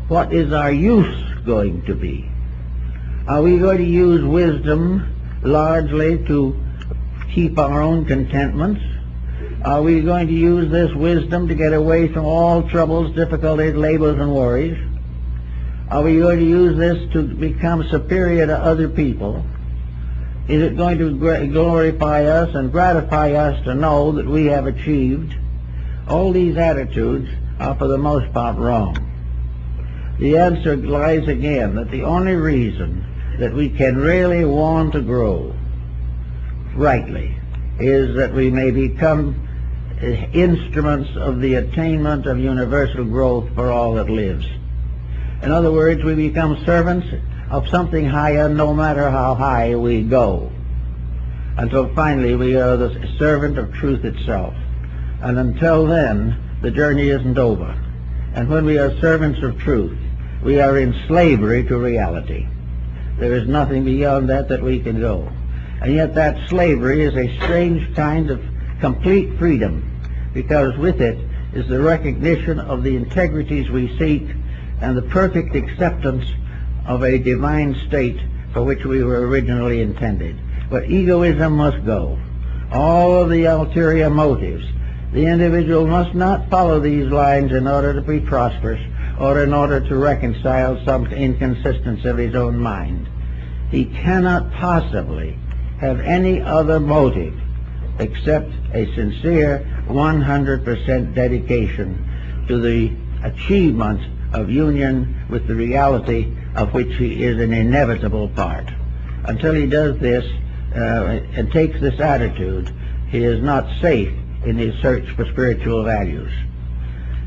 What is our use going to be? Are we going to use wisdom largely to keep our own contentments? Are we going to use this wisdom to get away from all troubles, difficulties, labors, and worries? Are we going to use this to become superior to other people? Is it going to glorify us and gratify us to know that we have achieved? All these attitudes are for the most part wrong. The answer lies again that the only reason that we can really want to grow rightly is that we may become instruments of the attainment of universal growth for all that lives. In other words, we become servants of something higher no matter how high we go, until finally we are the servant of truth itself. And until then, the journey isn't over. And when we are servants of truth, we are in slavery to reality. There is nothing beyond that we can go. And yet that slavery is a strange kind of complete freedom, because with it is the recognition of the integrities we seek and the perfect acceptance of a divine state for which we were originally intended. But egoism must go. All of the ulterior motives. The individual must not follow these lines in order to be prosperous or in order to reconcile some inconsistency of his own mind. He cannot possibly have any other motive except a sincere 100% dedication to the achievement of union with the reality of which he is an inevitable part. Until he does this and takes this attitude, he is not safe in his search for spiritual values.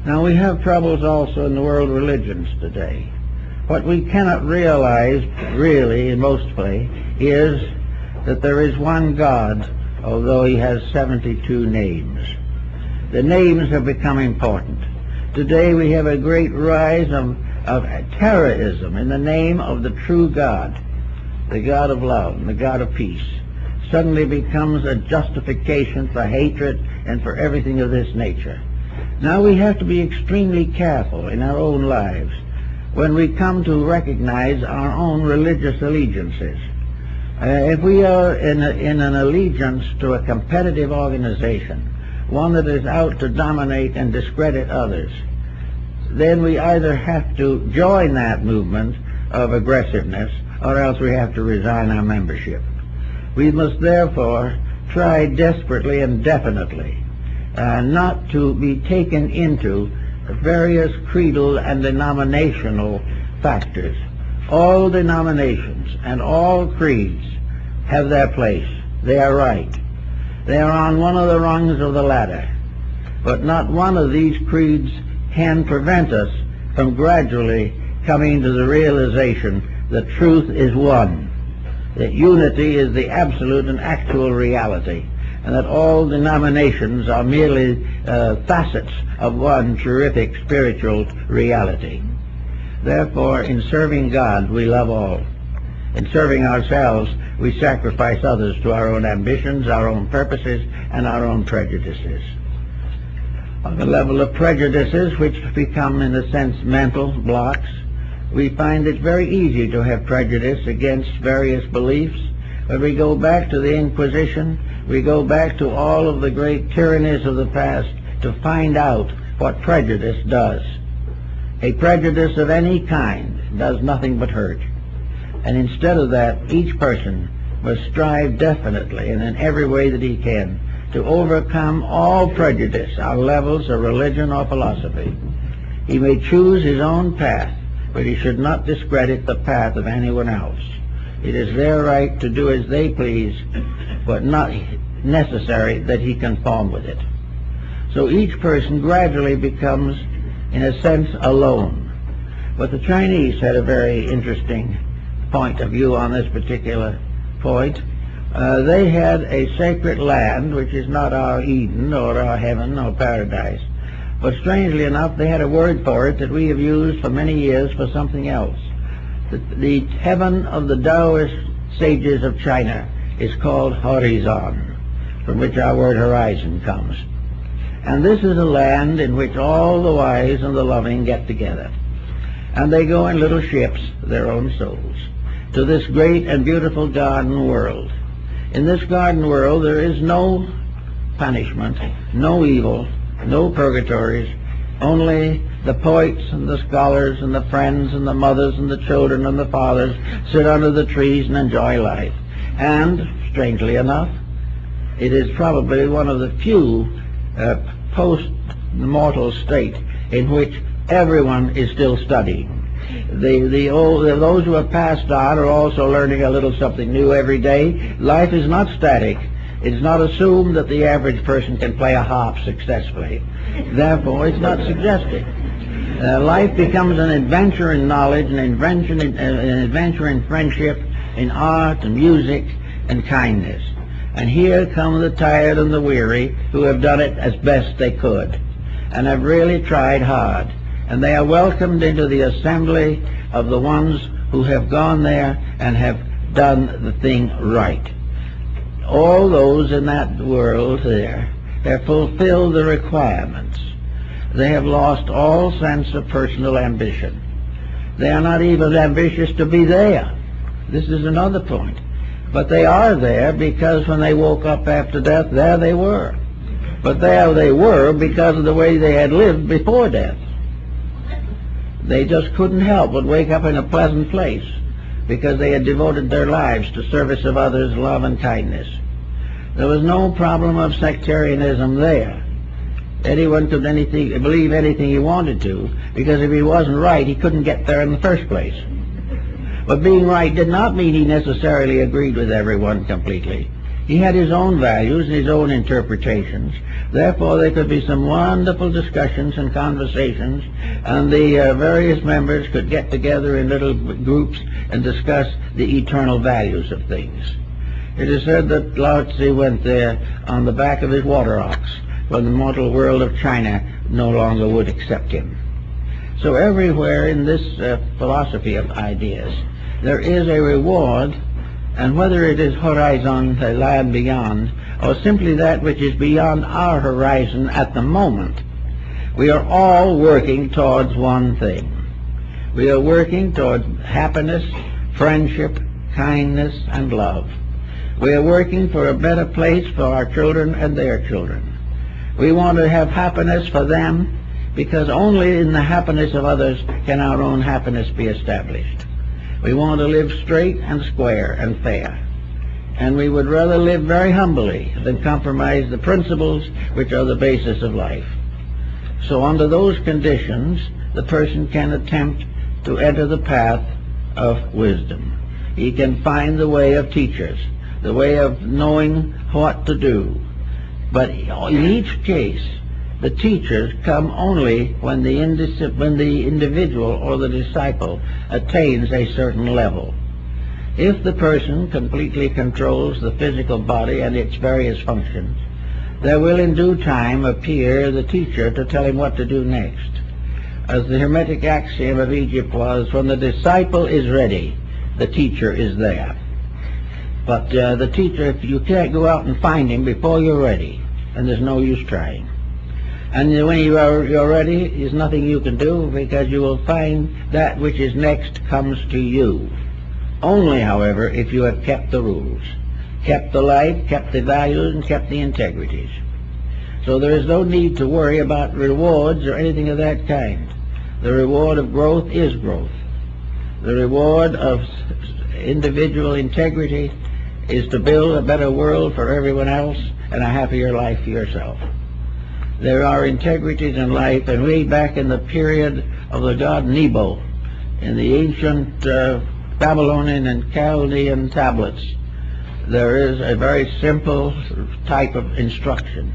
Now, we have troubles also in the world religions today. What we cannot realize really in most places is that there is one God, although he has 72 names. The names have become important. Today we have a great rise of terrorism in the name of the true God, the God of love and the God of peace. Suddenly becomes a justification for hatred and for everything of this nature. Now we have to be extremely careful in our own lives when we come to recognize our own religious allegiances. If we are in an allegiance to a competitive organization, one that is out to dominate and discredit others, then we either have to join that movement of aggressiveness or else we have to resign our membership. We must therefore try desperately and definitely not to be taken into various creedal and denominational factors. All denominations and all creeds have their place. They are right. They are on one of the rungs of the ladder. But not one of these creeds can prevent us from gradually coming to the realization that truth is one, that unity is the absolute and actual reality, and that all denominations are merely facets of one terrific spiritual reality. Therefore, in serving God, we love all. In serving ourselves, we sacrifice others to our own ambitions, our own purposes, and our own prejudices. On the level of prejudices, which become, in a sense, mental blocks, we find it very easy to have prejudice against various beliefs. When we go back to the Inquisition, we go back to all of the great tyrannies of the past to find out what prejudice does. A prejudice of any kind does nothing but hurt. And instead of that, each person must strive definitely and in every way that he can to overcome all prejudice on levels of religion or philosophy. He may choose his own path, but he should not discredit the path of anyone else. It is their right to do as they please, but not necessary that he conform with it. So each person gradually becomes, in a sense, alone. But the Chinese had a very interesting point of view on this particular point. They had a sacred land, which is not our Eden or our heaven or paradise, but strangely enough they had a word for it that we have used for many years for something else. The heaven of the Taoist sages of China is called Horizon, from which our word horizon comes. And this is a land in which all the wise and the loving get together. And they go in little ships, their own souls, to this great and beautiful garden world. In this garden world there is no punishment, no evil, no purgatories, only the poets and the scholars and the friends and the mothers and the children and the fathers sit under the trees and enjoy life. And, strangely enough, it is probably one of the few post-mortal state in which everyone is still studying. Those who have passed on are also learning a little something new every day. Life is not static. It's not assumed that the average person can play a harp successfully. Therefore, it's not suggested. Life becomes an adventure in knowledge, an adventure in friendship, in art and music and kindness. And here come the tired and the weary who have done it as best they could and have really tried hard. And they are welcomed into the assembly of the ones who have gone there and have done the thing right. All those in that world there have fulfilled the requirements. They have lost all sense of personal ambition. They are not even ambitious to be there. This is another point. But they are there because when they woke up after death, there they were. But there they were because of the way they had lived before death. They just couldn't help but wake up in a pleasant place because they had devoted their lives to service of others, love and kindness. There was no problem of sectarianism there. Anyone could believe anything he wanted to, because if he wasn't right, he couldn't get there in the first place. But being right did not mean he necessarily agreed with everyone completely. He had his own values and his own interpretations. Therefore, there could be some wonderful discussions and conversations, and the various members could get together in little groups and discuss the eternal values of things. It is said that Lao Tzu went there on the back of his water ox, when the mortal world of China no longer would accept him. So everywhere in this philosophy of ideas, there is a reward, and whether it is horizon, the land beyond, or simply that which is beyond our horizon at the moment, we are all working towards one thing. We are working towards happiness, friendship, kindness, and love. We are working for a better place for our children and their children. We want to have happiness for them, because only in the happiness of others can our own happiness be established. We want to live straight and square and fair, and we would rather live very humbly than compromise the principles which are the basis of life. So under those conditions, the person can attempt to enter the path of wisdom. He can find the way of teachers, the way of knowing what to do. But in each case, the teachers come only when the individual or the disciple attains a certain level. If the person completely controls the physical body and its various functions, there will in due time appear the teacher to tell him what to do next. As the Hermetic axiom of Egypt was, when the disciple is ready, the teacher is there. But the teacher, if you can't go out and find him before you're ready, and there's no use trying. And when you're ready, there's nothing you can do, because you will find that which is next comes to you. Only, however, if you have kept the rules, kept the life, kept the values, and kept the integrities. So there is no need to worry about rewards or anything of that kind. The reward of growth is growth. The reward of individual integrity is to build a better world for everyone else and a happier life for yourself. There are integrities in life, and way back in the period of the god Nebo, in the ancient Babylonian and Chaldean tablets, there is a very simple type of instruction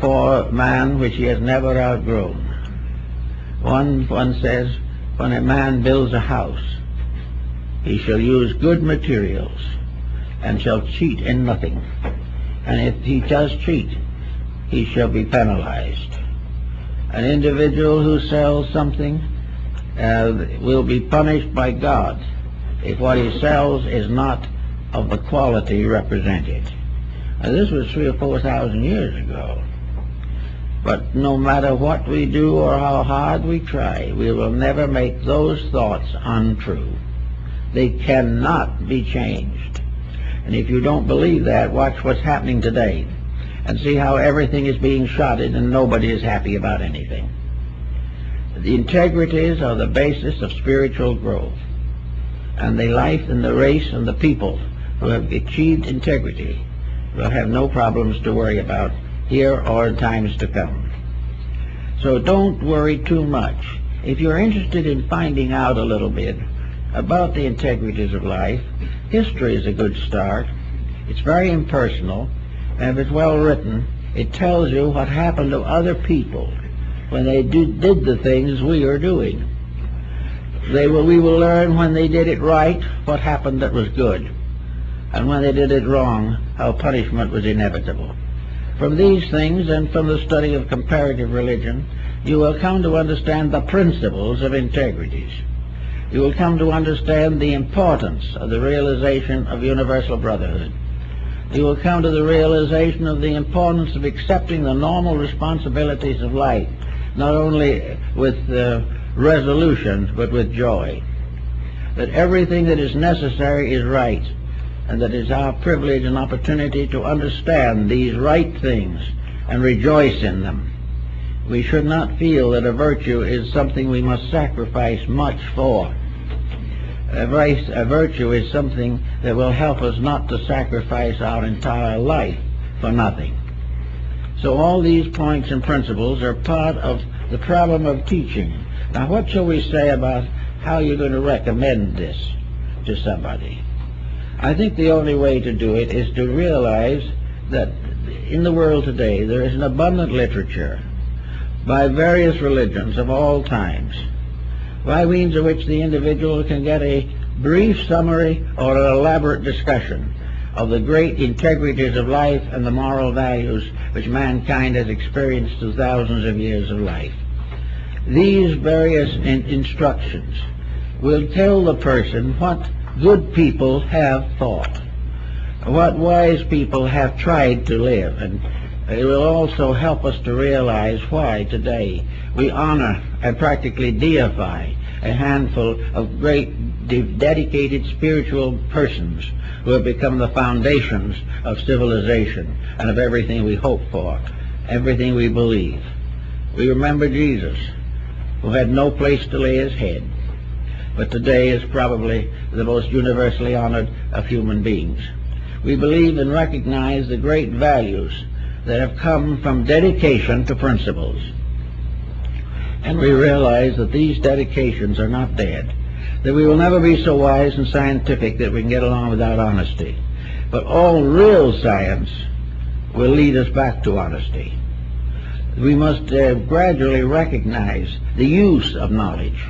for man which he has never outgrown. One says, when a man builds a house, he shall use good materials and shall cheat in nothing. And if he does cheat, he shall be penalized. An individual who sells something will be punished by God if what he sells is not of the quality represented. Now, this was 3,000 or 4,000 years ago. But no matter what we do or how hard we try, we will never make those thoughts untrue. They cannot be changed. And if you don't believe that, watch what's happening today and see how everything is being shotted and nobody is happy about anything. The integrities are the basis of spiritual growth, and the life and the race and the people who have achieved integrity will have no problems to worry about here or in times to come. So don't worry too much. If you're interested in finding out a little bit about the integrities of life, history is a good start. It's very impersonal, and if it's well written, it tells you what happened to other people when they did the things we are doing. We will learn when they did it right what happened that was good, and when they did it wrong how punishment was inevitable. From these things and from the study of comparative religion, you will come to understand the principles of integrities. You will come to understand the importance of the realization of universal brotherhood. You will come to the realization of the importance of accepting the normal responsibilities of life, not only with resolution, but with joy. That everything that is necessary is right, and that it is our privilege and opportunity to understand these right things and rejoice in them. We should not feel that a virtue is something we must sacrifice much for. A virtue is something that will help us not to sacrifice our entire life for nothing. So all these points and principles are part of the problem of teaching. Now, what shall we say about how you're going to recommend this to somebody? I think the only way to do it is to realize that in the world today there is an abundant literature by various religions of all times, by means of which the individual can get a brief summary or an elaborate discussion of the great integrities of life and the moral values which mankind has experienced through thousands of years of life. These various instructions will tell the person what good people have thought, what wise people have tried to live, and it will also help us to realize why today we honor and practically deify a handful of great dedicated spiritual persons who have become the foundations of civilization and of everything we hope for, everything we believe. We remember Jesus, who had no place to lay his head, but today is probably the most universally honored of human beings. We believe and recognize the great values that have come from dedication to principles. And we realize that these dedications are not dead, that we will never be so wise and scientific that we can get along without honesty. But all real science will lead us back to honesty. We must gradually recognize the use of knowledge.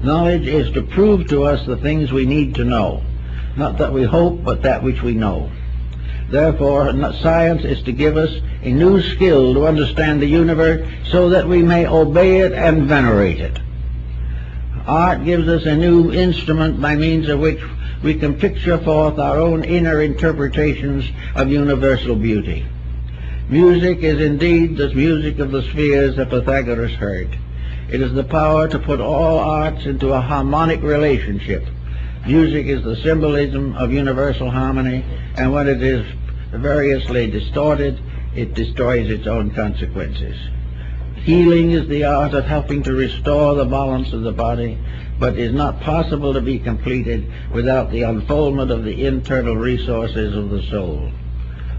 Knowledge is to prove to us the things we need to know, not that we hope, but that which we know. Therefore, science is to give us a new skill to understand the universe so that we may obey it and venerate it. Art gives us a new instrument by means of which we can picture forth our own inner interpretations of universal beauty. Music is indeed the music of the spheres that Pythagoras heard. It is the power to put all arts into a harmonic relationship. Music is the symbolism of universal harmony, and when it is variously distorted, it destroys its own consequences. Healing is the art of helping to restore the balance of the body, but is not possible to be completed without the unfoldment of the internal resources of the soul.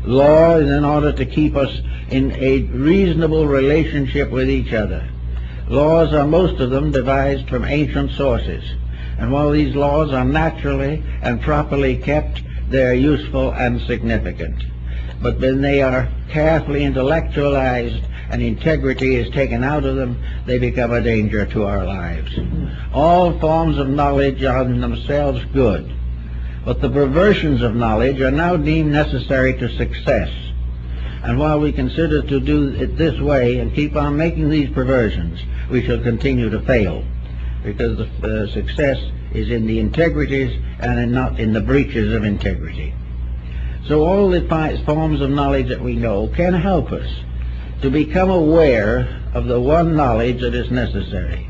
Law is in order to keep us in a reasonable relationship with each other. Laws are most of them devised from ancient sources, and while these laws are naturally and properly kept, they are useful and significant. But when they are carefully intellectualized and integrity is taken out of them, they become a danger to our lives. All forms of knowledge are in themselves good, but the perversions of knowledge are now deemed necessary to success. And while we consider to do it this way and keep on making these perversions, we shall continue to fail, because the success is in the integrities and not in the breaches of integrity. So all the forms of knowledge that we know can help us to become aware of the one knowledge that is necessary,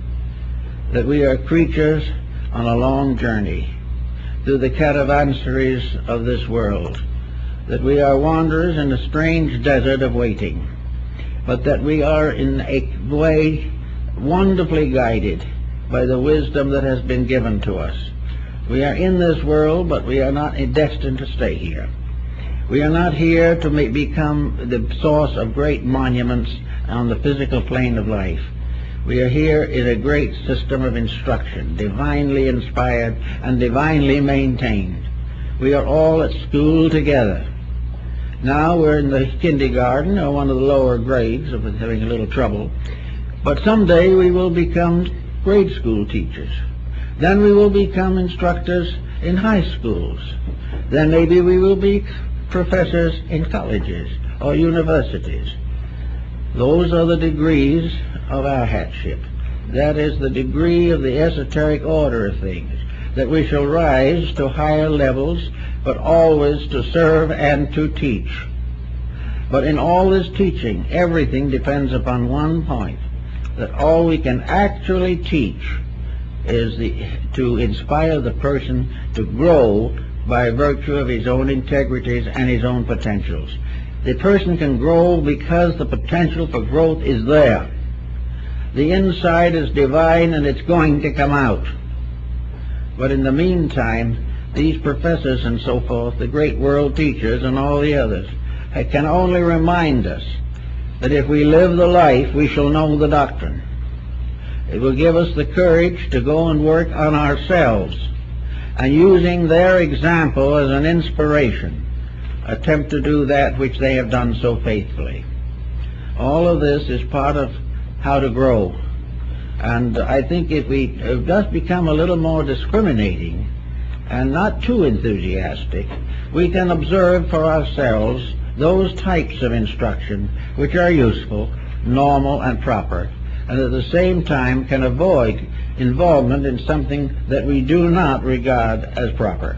that we are creatures on a long journey through the caravansaries of this world, that we are wanderers in a strange desert of waiting, but that we are in a way wonderfully guided by the wisdom that has been given to us. We are in this world, but we are not destined to stay here. We are not here to become the source of great monuments on the physical plane of life. We are here in a great system of instruction, divinely inspired and divinely maintained. We are all at school together. Now we're in the kindergarten, or one of the lower grades, of having a little trouble. But someday we will become grade school teachers. Then we will become instructors in high schools. Then maybe we will be professors in colleges or universities. Those are the degrees of our hatship. That is the degree of the esoteric order of things, that we shall rise to higher levels, but always to serve and to teach. But in all this teaching, everything depends upon one point, that all we can actually teach is to inspire the person to grow by virtue of his own integrities and his own potentials. The person can grow because the potential for growth is there. The inside is divine and it's going to come out. But in the meantime, these professors and so forth, the great world teachers and all the others, can only remind us that if we live the life, we shall know the doctrine. It will give us the courage to go and work on ourselves, and using their example as an inspiration, attempt to do that which they have done so faithfully. All of this is part of how to grow. And I think if we just become a little more discriminating and not too enthusiastic, we can observe for ourselves those types of instruction which are useful, normal, and proper, and at the same time can avoid involvement in something that we do not regard as proper.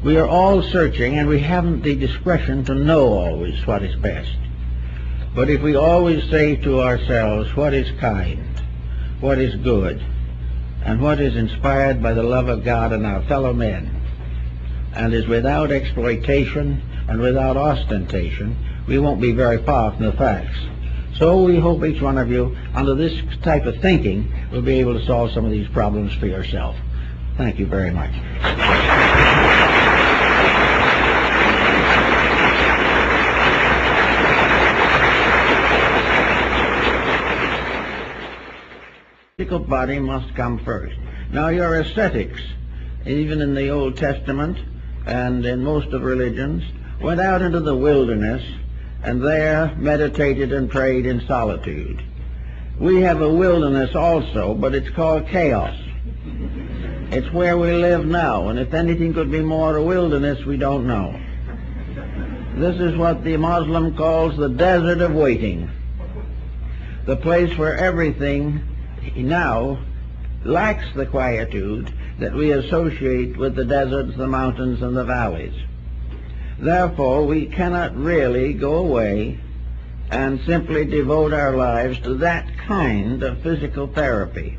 We are all searching, and we haven't the discretion to know always what is best. But if we always say to ourselves what is kind, what is good, and what is inspired by the love of God and our fellow men, and is without exploitation and without ostentation, we won't be very far from the facts. So we hope each one of you, under this type of thinking, will be able to solve some of these problems for yourself. Thank you very much. The physical body must come first. Now, your ascetics, even in the Old Testament and in most of religions, went out into the wilderness and there meditated and prayed in solitude. We have a wilderness also, but it's called chaos. It's where we live now, and if anything could be more a wilderness, we don't know. This is what the Muslim calls the desert of waiting, the place where everything now lacks the quietude that we associate with the deserts, the mountains, and the valleys. Therefore, we cannot really go away and simply devote our lives to that kind of physical therapy.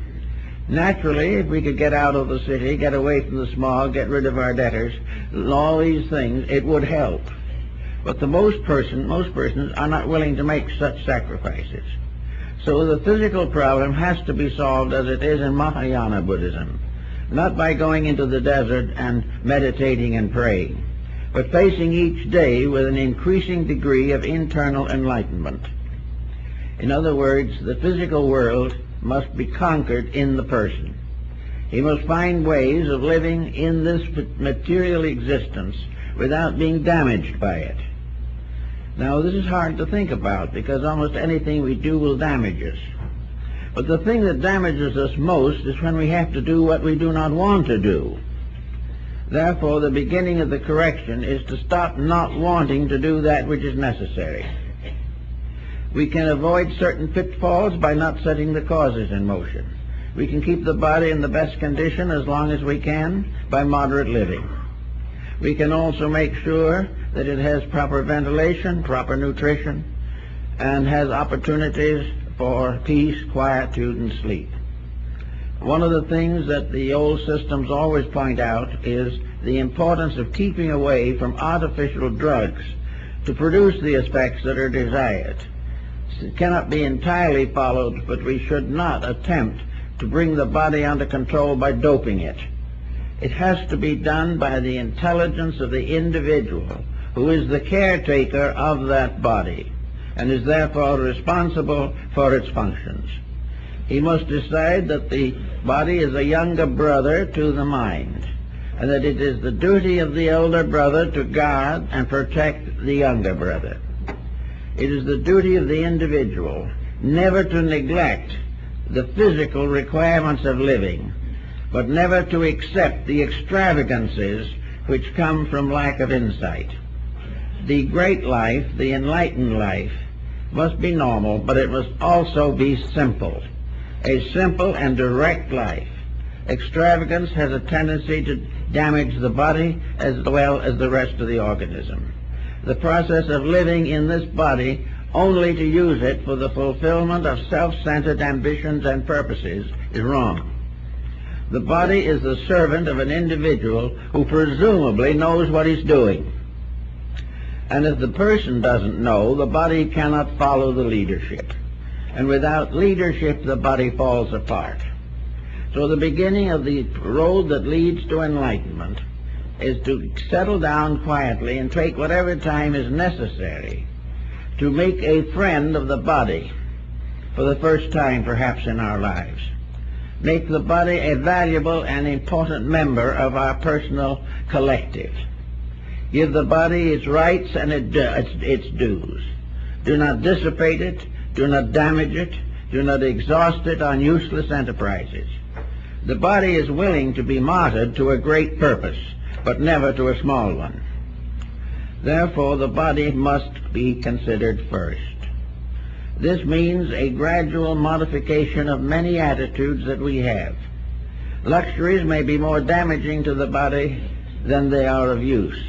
Naturally, if we could get out of the city, get away from the smog, get rid of our debtors, all these things, it would help. But most persons are not willing to make such sacrifices. So the physical problem has to be solved as it is in Mahayana Buddhism, not by going into the desert and meditating and praying, but facing each day with an increasing degree of internal enlightenment. In other words, the physical world must be conquered in the person. He must find ways of living in this material existence without being damaged by it. Now, this is hard to think about because almost anything we do will damage us. But the thing that damages us most is when we have to do what we do not want to do. Therefore, the beginning of the correction is to stop not wanting to do that which is necessary. We can avoid certain pitfalls by not setting the causes in motion. We can keep the body in the best condition as long as we can by moderate living. We can also make sure that it has proper ventilation, proper nutrition, and has opportunities for peace, quietude, and sleep. One of the things that the old systems always point out is the importance of keeping away from artificial drugs to produce the effects that are desired. It cannot be entirely followed, but we should not attempt to bring the body under control by doping it. It has to be done by the intelligence of the individual, who is the caretaker of that body and is therefore responsible for its functions. He must decide that the body is a younger brother to the mind, and that it is the duty of the elder brother to guard and protect the younger brother. It is the duty of the individual never to neglect the physical requirements of living, but never to accept the extravagances which come from lack of insight. The great life, the enlightened life, must be normal, but it must also be simple. A simple and direct life. Extravagance has a tendency to damage the body as well as the rest of the organism. The process of living in this body only to use it for the fulfillment of self-centered ambitions and purposes is wrong. The body is the servant of an individual who presumably knows what he's doing. And if the person doesn't know, the body cannot follow the leadership. And without leadership, the body falls apart. So the beginning of the road that leads to enlightenment is to settle down quietly and take whatever time is necessary to make a friend of the body for the first time perhaps in our lives. Make the body a valuable and important member of our personal collective. Give the body its rights and its dues. Do not dissipate it. Do not damage it. Do not exhaust it on useless enterprises. The body is willing to be martyred to a great purpose, but never to a small one. Therefore, the body must be considered first. This means a gradual modification of many attitudes that we have. Luxuries may be more damaging to the body than they are of use,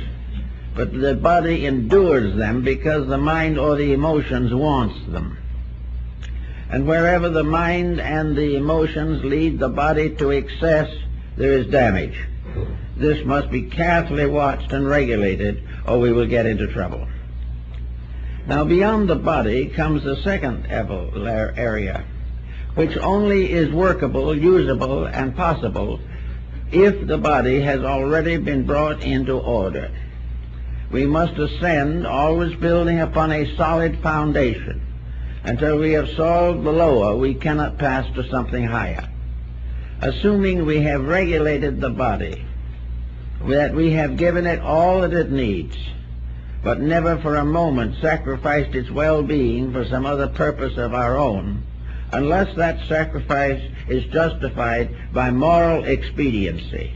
but the body endures them because the mind or the emotions wants them. And wherever the mind and the emotions lead the body to excess, there is damage. This must be carefully watched and regulated, or we will get into trouble. Now, beyond the body comes the second area, which only is workable, usable, and possible if the body has already been brought into order. We must ascend, always building upon a solid foundation. Until we have solved the lower, we cannot pass to something higher. Assuming we have regulated the body, that we have given it all that it needs, but never for a moment sacrificed its well-being for some other purpose of our own, unless that sacrifice is justified by moral expediency,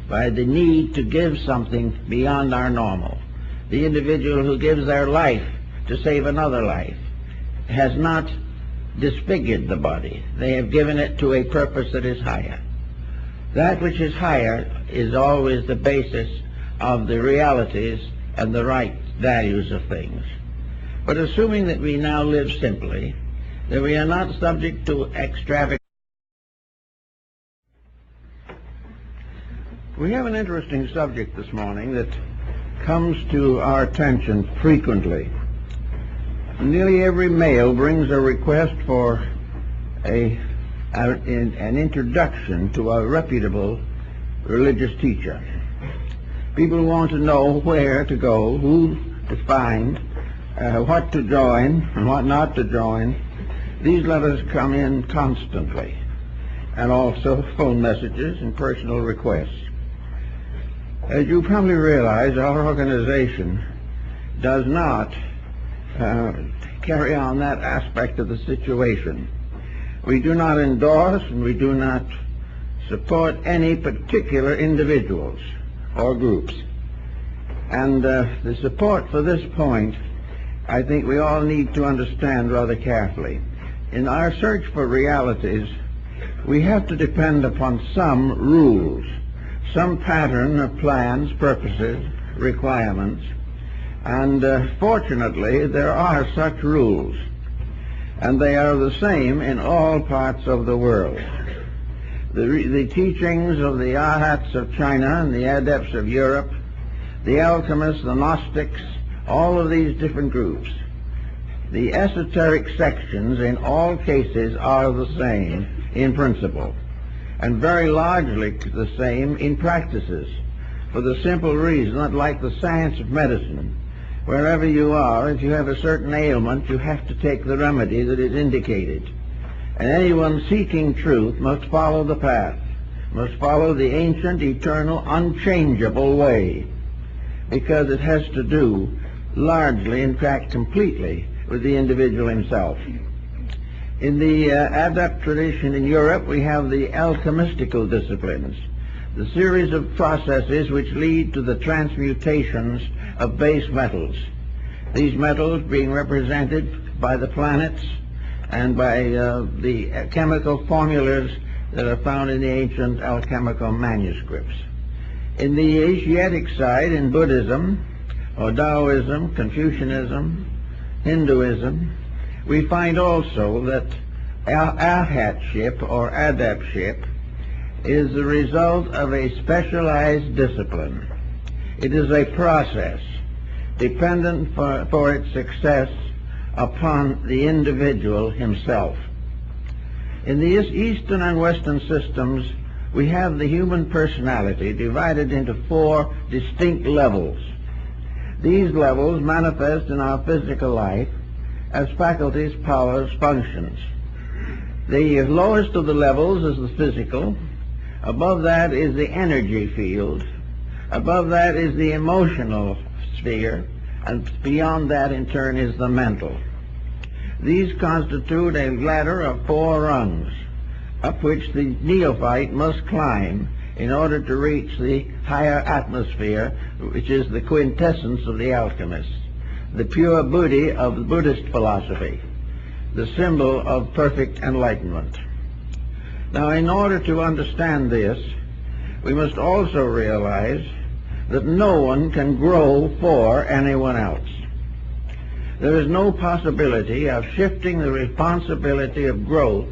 by the need to give something beyond our normal. The individual who gives their life to save another life has not disfigured the body. They have given it to a purpose that is higher. That which is higher is always the basis of the realities and the right values of things. But assuming that we now live simply, that we are not subject to extravagance. We have an interesting subject this morning that comes to our attention frequently. Nearly every male brings a request for an introduction to a reputable religious teacher. People want to know where to go, who to find, what to join and what not to join. These letters come in constantly, and also phone messages and personal requests. As you probably realize, our organization does not carry on that aspect of the situation. We do not endorse and we do not support any particular individuals or groups. And the support for this point, I think we all need to understand rather carefully. In our search for realities, we have to depend upon some rules, some pattern of plans, purposes, requirements, and fortunately there are such rules, and they are the same in all parts of the world. The teachings of the Arhats of China and the Adepts of Europe, the alchemists, the Gnostics, all of these different groups, the esoteric sections in all cases are the same in principle, and very largely the same in practices, for the simple reason that, like the science of medicine, wherever you are, if you have a certain ailment, you have to take the remedy that is indicated. And anyone seeking truth must follow the path, must follow the ancient, eternal, unchangeable way, because it has to do largely, in fact completely, with the individual himself. In the adept tradition in Europe, we have the alchemistical disciplines, the series of processes which lead to the transmutations of base metals. These metals being represented by the planets and by the chemical formulas that are found in the ancient alchemical manuscripts. In the Asiatic side, in Buddhism, or Taoism, Confucianism, Hinduism, we find also that arhatship or adeptship is the result of a specialized discipline. It is a process dependent for its success upon the individual himself. In the Eastern and Western systems, we have the human personality divided into 4 distinct levels. These levels manifest in our physical life as faculties, powers, functions. The lowest of the levels is the physical. Above that is the energy field. Above that is the emotional sphere. And beyond that, in turn, is the mental. These constitute a ladder of 4 rungs. up which the neophyte must climb in order to reach the higher atmosphere, which is the quintessence of the alchemist, the pure Buddhi of the Buddhist philosophy, the symbol of perfect enlightenment. Now, in order to understand this, we must also realize that no one can grow for anyone else. There is no possibility of shifting the responsibility of growth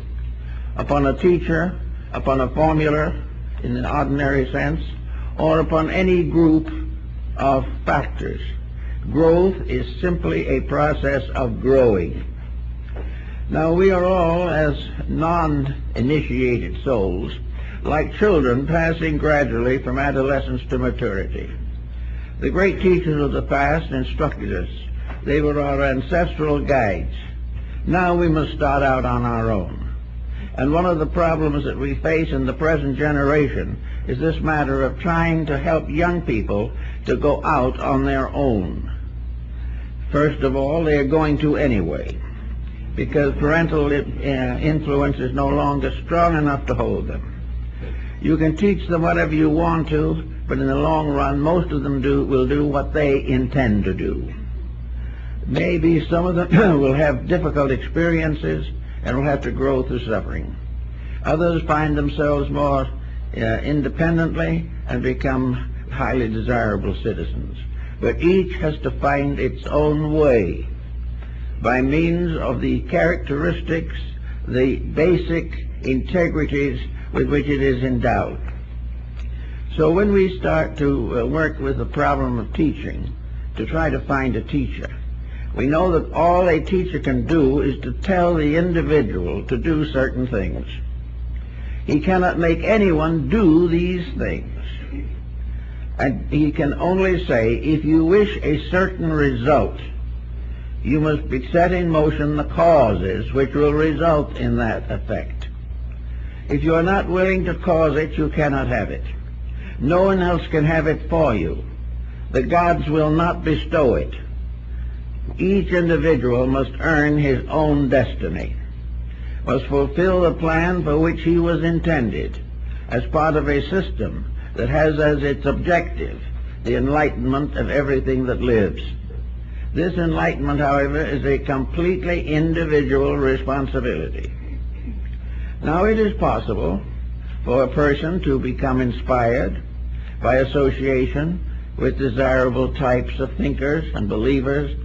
upon a teacher, upon a formula in an ordinary sense, or upon any group of factors. Growth is simply a process of growing. Now, we are all, as non-initiated souls, like children passing gradually from adolescence to maturity. The great teachers of the past instructed us. They were our ancestral guides. Now we must start out on our own. And one of the problems that we face in the present generation is this matter of trying to help young people to go out on their own. First of all, they are going to anyway, because parental influence is no longer strong enough to hold them. You can teach them whatever you want to, but in the long run, most of them will do what they intend to do. Maybe some of them will have difficult experiences and will have to grow through suffering. Others find themselves more independently and become highly desirable citizens. But each has to find its own way by means of the characteristics, the basic integrities with which it is endowed. So when we start to work with the problem of teaching, to try to find a teacher, we know that all a teacher can do is to tell the individual to do certain things. He cannot make anyone do these things. And he can only say, if you wish a certain result, you must set in motion the causes which will result in that effect. If you are not willing to cause it, you cannot have it. No one else can have it for you. The gods will not bestow it. Each individual must earn his own destiny, must fulfill the plan for which he was intended, as part of a system that has as its objective the enlightenment of everything that lives. This enlightenment, however, is a completely individual responsibility. Now, it is possible for a person to become inspired by association with desirable types of thinkers and believers,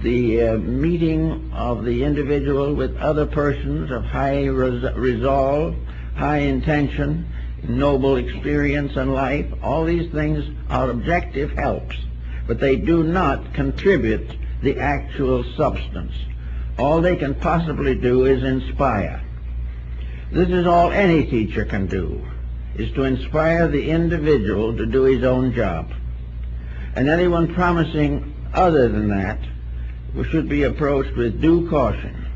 the meeting of the individual with other persons of high resolve, high intention, noble experience in life. All these things are objective helps, but they do not contribute the actual substance. All they can possibly do is inspire. This is all any teacher can do, is to inspire the individual to do his own job. And anyone promising other than that should be approached with due caution,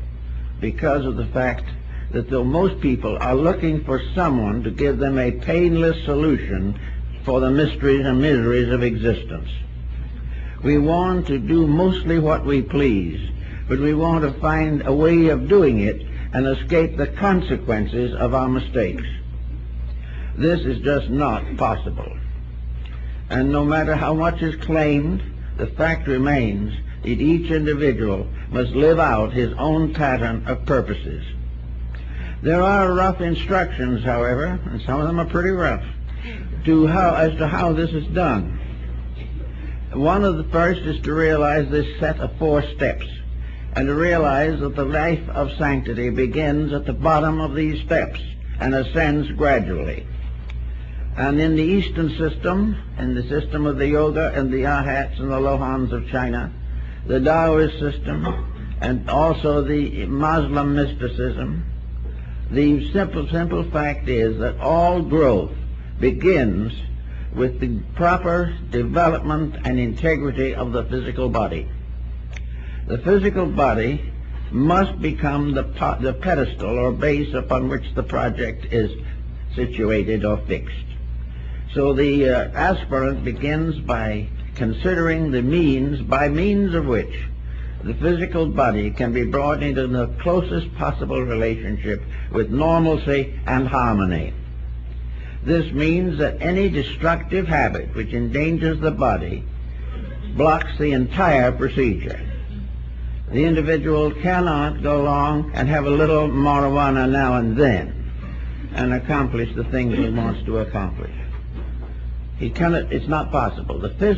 because of the fact that though most people are looking for someone to give them a painless solution for the mysteries and miseries of existence. We want to do mostly what we please, but we want to find a way of doing it and escape the consequences of our mistakes. This is just not possible. And no matter how much is claimed, the fact remains that each individual must live out his own pattern of purposes. There are rough instructions, however, and some of them are pretty rough, as to how this is done. One of the first is to realize this set of 4 steps, and to realize that the life of sanctity begins at the bottom of these steps and ascends gradually. And in the Eastern system, in the system of the Yoga and the Arhats and the Lohans of China, the Taoist system, and also the Muslim mysticism, the simple fact is that all growth begins with the proper development and integrity of the physical body. The physical body must become the pedestal or base upon which the project is situated or fixed. So the aspirant begins by considering the means by means of which the physical body can be brought into the closest possible relationship with normalcy and harmony. This means that any destructive habit which endangers the body blocks the entire procedure. The individual cannot go along and have a little marijuana now and then and accomplish the things he wants to accomplish. He cannot, it's not possible. The